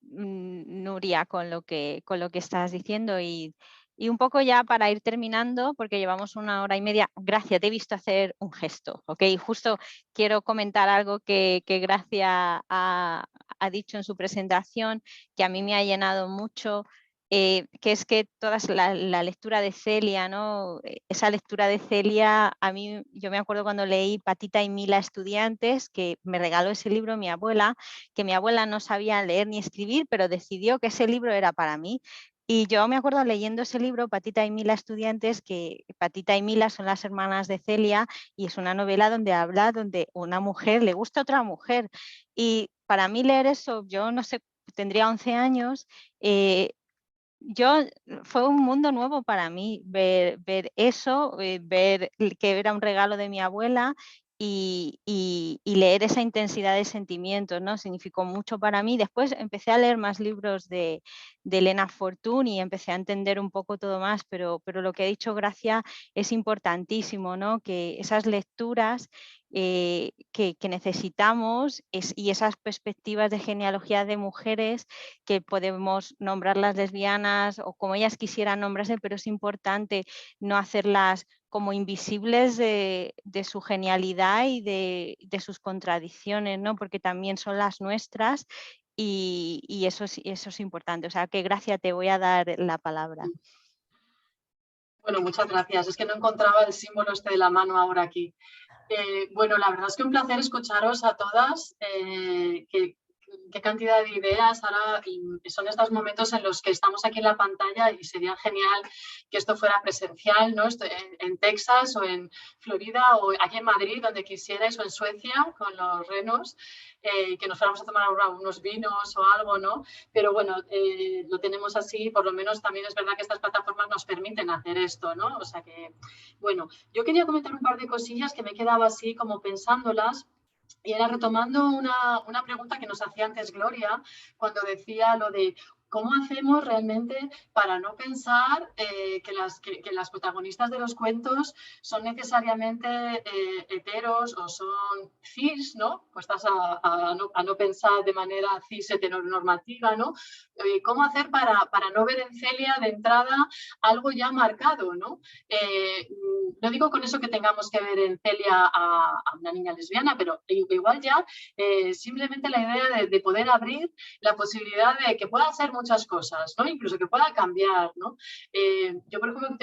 Nuria, con lo que estás diciendo y un poco ya para ir terminando, porque llevamos 1 hora y media. Gracia, te he visto hacer un gesto, ¿ok? Justo quiero comentar algo que Gracia ha dicho en su presentación, que a mí me ha llenado mucho. Que es que la lectura de Celia, ¿no? Esa lectura de Celia, a mí, yo me acuerdo cuando leí Patita y Mila Estudiantes, que me regaló ese libro mi abuela, que mi abuela no sabía leer ni escribir, pero decidió que ese libro era para mí. Y yo me acuerdo leyendo ese libro, Patita y Mila Estudiantes, que Patita y Mila son las hermanas de Celia y es una novela donde una mujer le gusta a otra mujer. Y para mí leer eso, yo no sé, tendría 11 años, fue un mundo nuevo para mí ver eso, ver que era un regalo de mi abuela y leer esa intensidad de sentimientos, ¿no? Significó mucho para mí. Después empecé a leer más libros de Elena Fortún y empecé a entender un poco todo más, pero lo que ha dicho Gracia es importantísimo, ¿no? Que esas lecturas que necesitamos y esas perspectivas de genealogía de mujeres que podemos nombrar las lesbianas o como ellas quisieran nombrarse, pero es importante no hacerlas como invisibles de su genialidad y de sus contradicciones, ¿no? Porque también son las nuestras y eso es importante. O sea, que Gracia, te voy a dar la palabra. Bueno, muchas gracias. Es que no encontraba el símbolo este de la mano ahora aquí. Bueno, la verdad es que un placer escucharos a todas. Qué cantidad de ideas ahora, y son estos momentos en los que estamos aquí en la pantalla y sería genial que esto fuera presencial, ¿no? En Texas o en Florida o aquí en Madrid, donde quisierais, o en Suecia con los renos, que nos fuéramos a tomar unos vinos o algo, ¿no? Pero bueno, lo tenemos así, por lo menos también es verdad que estas plataformas nos permiten hacer esto, ¿no? O sea que, bueno, yo quería comentar un par de cosillas que me quedaba así como pensándolas. Y era retomando una pregunta que nos hacía antes Gloria, cuando decía lo de cómo hacemos realmente para no pensar que las protagonistas de los cuentos son necesariamente heteros o son cis, ¿no? Puestas a no pensar de manera cis heteronormativa, ¿no? ¿Cómo hacer para no ver en Celia de entrada algo ya marcado, ¿no? No digo con eso que tengamos que ver en Celia a una niña lesbiana, pero igual ya simplemente la idea de poder abrir la posibilidad de que puedan ser muchas cosas, ¿no? Incluso que pueda cambiar, ¿no? Yo, por ejemplo,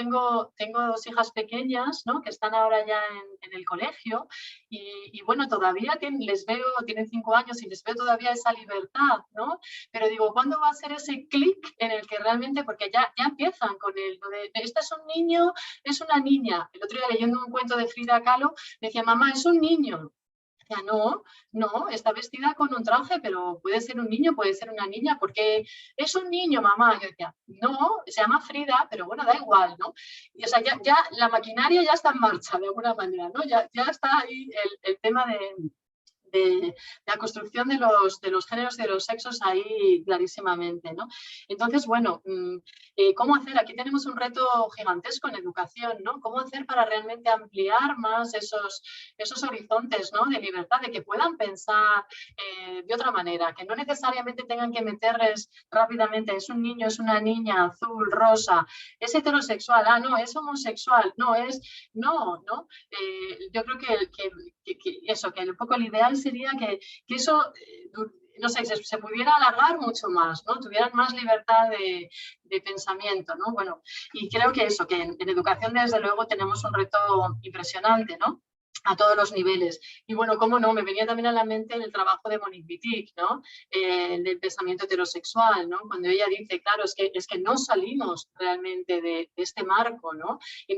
tengo 2 hijas pequeñas, ¿no? Que están ahora ya en el colegio y bueno, todavía les veo, tienen 5 años y les veo todavía esa libertad, ¿no? Pero digo, ¿cuándo va a ser ese clic en el que realmente, porque ya empiezan con lo de este es un niño, es una niña? El otro día leyendo un cuento de Frida Kahlo, decía, mamá, es un niño. Decía, no, está vestida con un traje, pero puede ser un niño, puede ser una niña, porque es un niño, mamá. Yo decía, no, se llama Frida, pero bueno, da igual, ¿no? Y, o sea, ya la maquinaria ya está en marcha, de alguna manera, ¿no? Ya está ahí el tema de la construcción de los géneros y de los sexos ahí clarísimamente, ¿no? Entonces, bueno, ¿cómo hacer? Aquí tenemos un reto gigantesco en educación, ¿no? ¿Cómo hacer para realmente ampliar más esos horizontes, ¿no? De libertad, de que puedan pensar de otra manera, que no necesariamente tengan que meterles rápidamente, es un niño, es una niña, azul, rosa, es heterosexual, no, es homosexual, no. Yo creo que un poco el ideal sería que eso no sé, se pudiera alargar mucho más, ¿no? Tuvieran más libertad de pensamiento, ¿no? Bueno, y creo que eso, que en educación desde luego tenemos un reto impresionante, ¿no? A todos los niveles. Y bueno, cómo no, me venía también a la mente el trabajo de Monique Wittig, ¿no? Del pensamiento heterosexual, ¿no? Cuando ella dice, claro, es que no salimos realmente de este marco, ¿no? Y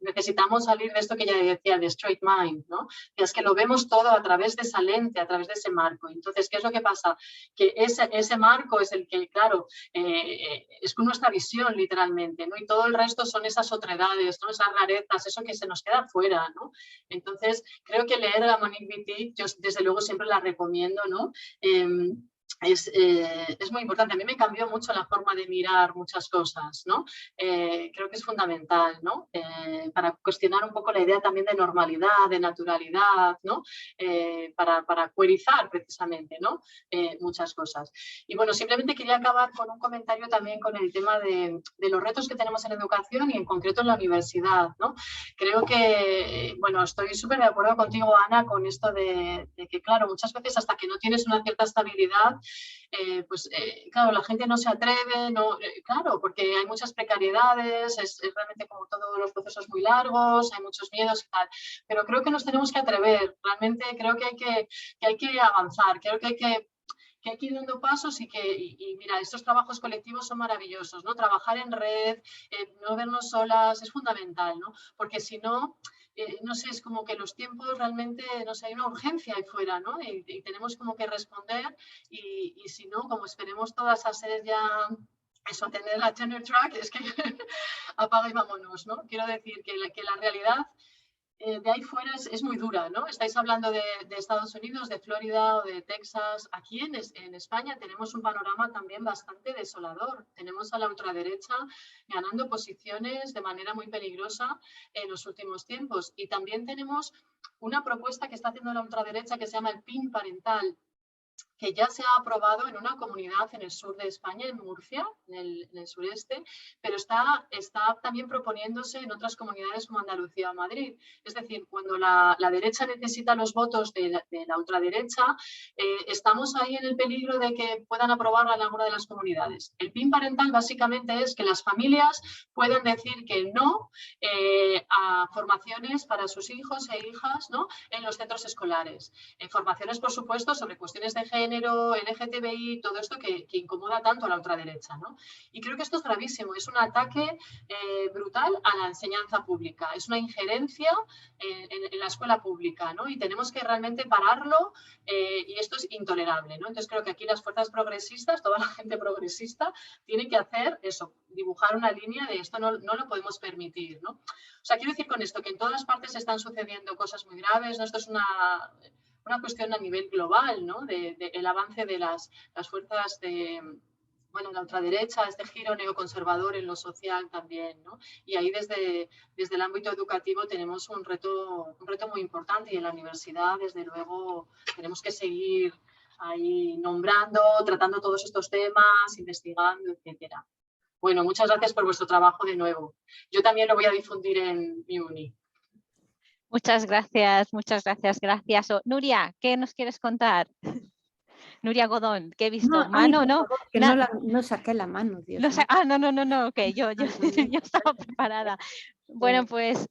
necesitamos salir de esto que ella decía, de straight mind, ¿no? Que es que lo vemos todo a través de esa lente, a través de ese marco. Entonces, ¿qué es lo que pasa? Que ese marco es el que, claro, es con nuestra visión, literalmente, ¿no? Y todo el resto son esas otredades, ¿no? Esas rarezas, eso que se nos queda fuera, ¿no? Entonces, creo que leer a Monique Wittig, yo desde luego siempre la recomiendo, ¿no? Es muy importante. A mí me cambió mucho la forma de mirar muchas cosas, ¿no? Creo que es fundamental, ¿no? Para cuestionar un poco la idea también de normalidad, de naturalidad, ¿no? Para cuerizar precisamente, ¿no? Muchas cosas. Y bueno, simplemente quería acabar con un comentario también con el tema de los retos que tenemos en educación y en concreto en la universidad, ¿no? Creo que, bueno, estoy súper de acuerdo contigo, Ana, con esto de que, claro, muchas veces hasta que no tienes una cierta estabilidad, claro, la gente no se atreve, claro, porque hay muchas precariedades, es realmente como todos los procesos muy largos, hay muchos miedos y tal, pero creo que nos tenemos que atrever, realmente creo que hay que avanzar, creo que hay que ir dando pasos y mira, estos trabajos colectivos son maravillosos, ¿no? Trabajar en red, no vernos solas, es fundamental, ¿no? Porque si no, no sé, es como que los tiempos realmente, no sé, hay una urgencia ahí fuera, ¿no? Y tenemos como que responder y si no, como esperemos todas a ser ya, eso, a tener la tenure track, es que apaga y vámonos, ¿no? Quiero decir que la realidad de ahí fuera es muy dura, ¿no? Estáis hablando de Estados Unidos, de Florida o de Texas. Aquí en España tenemos un panorama también bastante desolador. Tenemos a la ultraderecha ganando posiciones de manera muy peligrosa en los últimos tiempos. Y también tenemos una propuesta que está haciendo la ultraderecha que se llama el PIN parental, que ya se ha aprobado en una comunidad en el sur de España, en Murcia, en el sureste, pero está también proponiéndose en otras comunidades como Andalucía o Madrid. Es decir, cuando la derecha necesita los votos de la ultraderecha, estamos ahí en el peligro de que puedan aprobarla en alguna de las comunidades. El PIN parental básicamente es que las familias puedan decir que no a formaciones para sus hijos e hijas, ¿no? En los centros escolares. Formaciones, por supuesto, sobre cuestiones de género, LGTBI, todo esto que incomoda tanto a la ultraderecha, ¿no? Y creo que esto es gravísimo, es un ataque brutal a la enseñanza pública, es una injerencia en la escuela pública, ¿no? Y tenemos que realmente pararlo y esto es intolerable, ¿no? Entonces creo que aquí las fuerzas progresistas, toda la gente progresista, tiene que hacer eso, dibujar una línea de esto no lo podemos permitir, ¿no? O sea, quiero decir con esto que en todas partes están sucediendo cosas muy graves, ¿no? Esto es una cuestión a nivel global, ¿no? El avance de las fuerzas de, bueno, la ultraderecha, este giro neoconservador en lo social también, ¿no? Y ahí desde el ámbito educativo tenemos un reto muy importante y en la universidad, desde luego, tenemos que seguir ahí nombrando, tratando todos estos temas, investigando, etcétera. Bueno, muchas gracias por vuestro trabajo de nuevo. Yo también lo voy a difundir en mi uni. Muchas gracias, gracias. Nuria, ¿qué nos quieres contar? Nuria Godón, que he visto mano, ay, ¿no? Favor, que no saqué la mano, Dios mío. No, ok, yo estaba preparada. Bueno, pues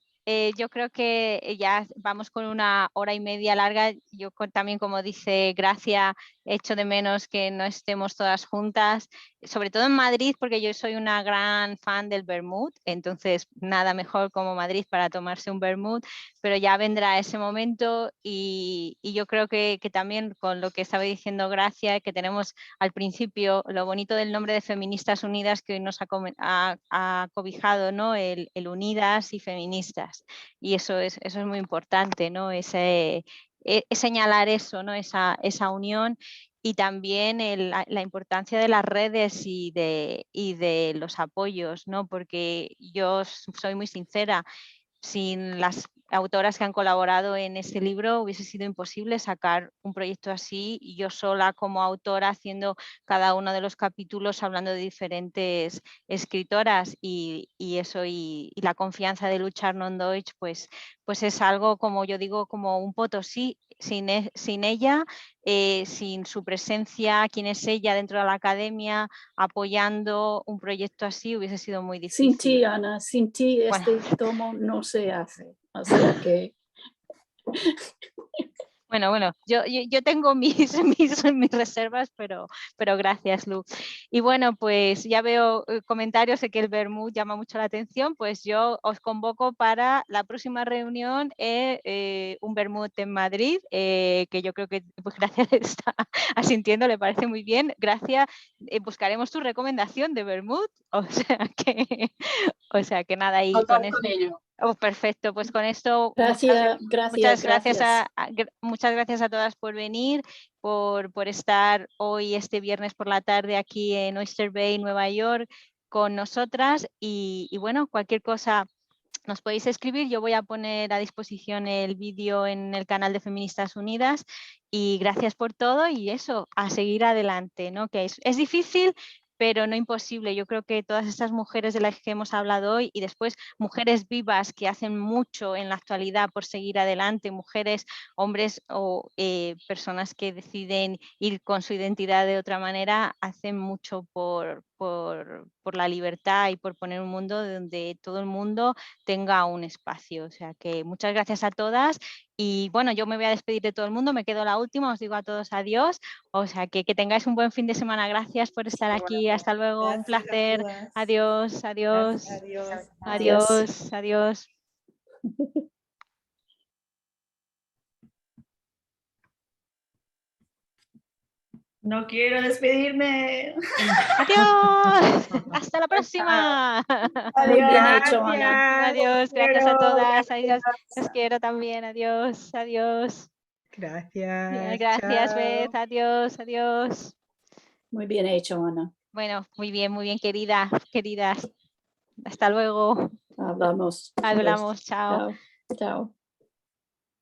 yo creo que ya vamos con una hora y media larga. Yo también, como dice Gracia, echo de menos que no estemos todas juntas, sobre todo en Madrid, porque yo soy una gran fan del vermut, entonces nada mejor como Madrid para tomarse un vermut, pero ya vendrá ese momento y yo creo que también con lo que estaba diciendo Gracia, que tenemos al principio lo bonito del nombre de Feministas Unidas que hoy nos ha cobijado, ¿no? El unidas y feministas, y eso es muy importante, ¿no? Es señalar eso, ¿no? Esa unión y también la importancia de las redes y de los apoyos, ¿no? Porque yo soy muy sincera, sin las autoras que han colaborado en este libro hubiese sido imposible sacar un proyecto así y yo sola como autora haciendo cada uno de los capítulos hablando de diferentes escritoras y eso y la confianza de Luz Charnon-Deutsch pues es algo, como yo digo, como un Potosí. Sin ella, sin su presencia, quién es ella dentro de la academia, apoyando un proyecto así, hubiese sido muy difícil. Sin ti, Ana, sin ti este tomo no se hace. O sea que... Bueno, yo tengo mis reservas, pero gracias, Lu. Y bueno, pues ya veo comentarios de que el vermut llama mucho la atención, pues yo os convoco para la próxima reunión, un vermut en Madrid, que yo creo que pues, Gracia está asintiendo, le parece muy bien. Gracia, buscaremos tu recomendación de vermut, o sea que nada, y con ello. Oh, perfecto, pues con esto Gracias, muchas gracias a todas por venir, por estar hoy, este viernes por la tarde, aquí en Oyster Bay, Nueva York, con nosotras. Y bueno, cualquier cosa nos podéis escribir, yo voy a poner a disposición el vídeo en el canal de Feministas Unidas. Y gracias por todo y eso, a seguir adelante, ¿no? Que es difícil, pero no imposible. Yo creo que todas estas mujeres de las que hemos hablado hoy y después mujeres vivas que hacen mucho en la actualidad por seguir adelante, mujeres, hombres o personas que deciden ir con su identidad de otra manera, hacen mucho por la libertad y por poner un mundo donde todo el mundo tenga un espacio. O sea que muchas gracias a todas. Y bueno, yo me voy a despedir de todo el mundo, me quedo la última, os digo a todos adiós, o sea que tengáis un buen fin de semana, gracias por estar aquí, hasta luego, un placer, adiós, adiós, adiós, adiós. No quiero despedirme. Adiós, hasta la próxima. Muy bien hecho, Ana. Adiós, gracias a todas, adiós, os quiero también, adiós, adiós. Gracias. Gracias, chao. Beth, adiós, adiós. Muy bien hecho, Ana. Bueno, muy bien, queridas. Hasta luego. Hablamos. Hablamos, chao. Chao. Chao.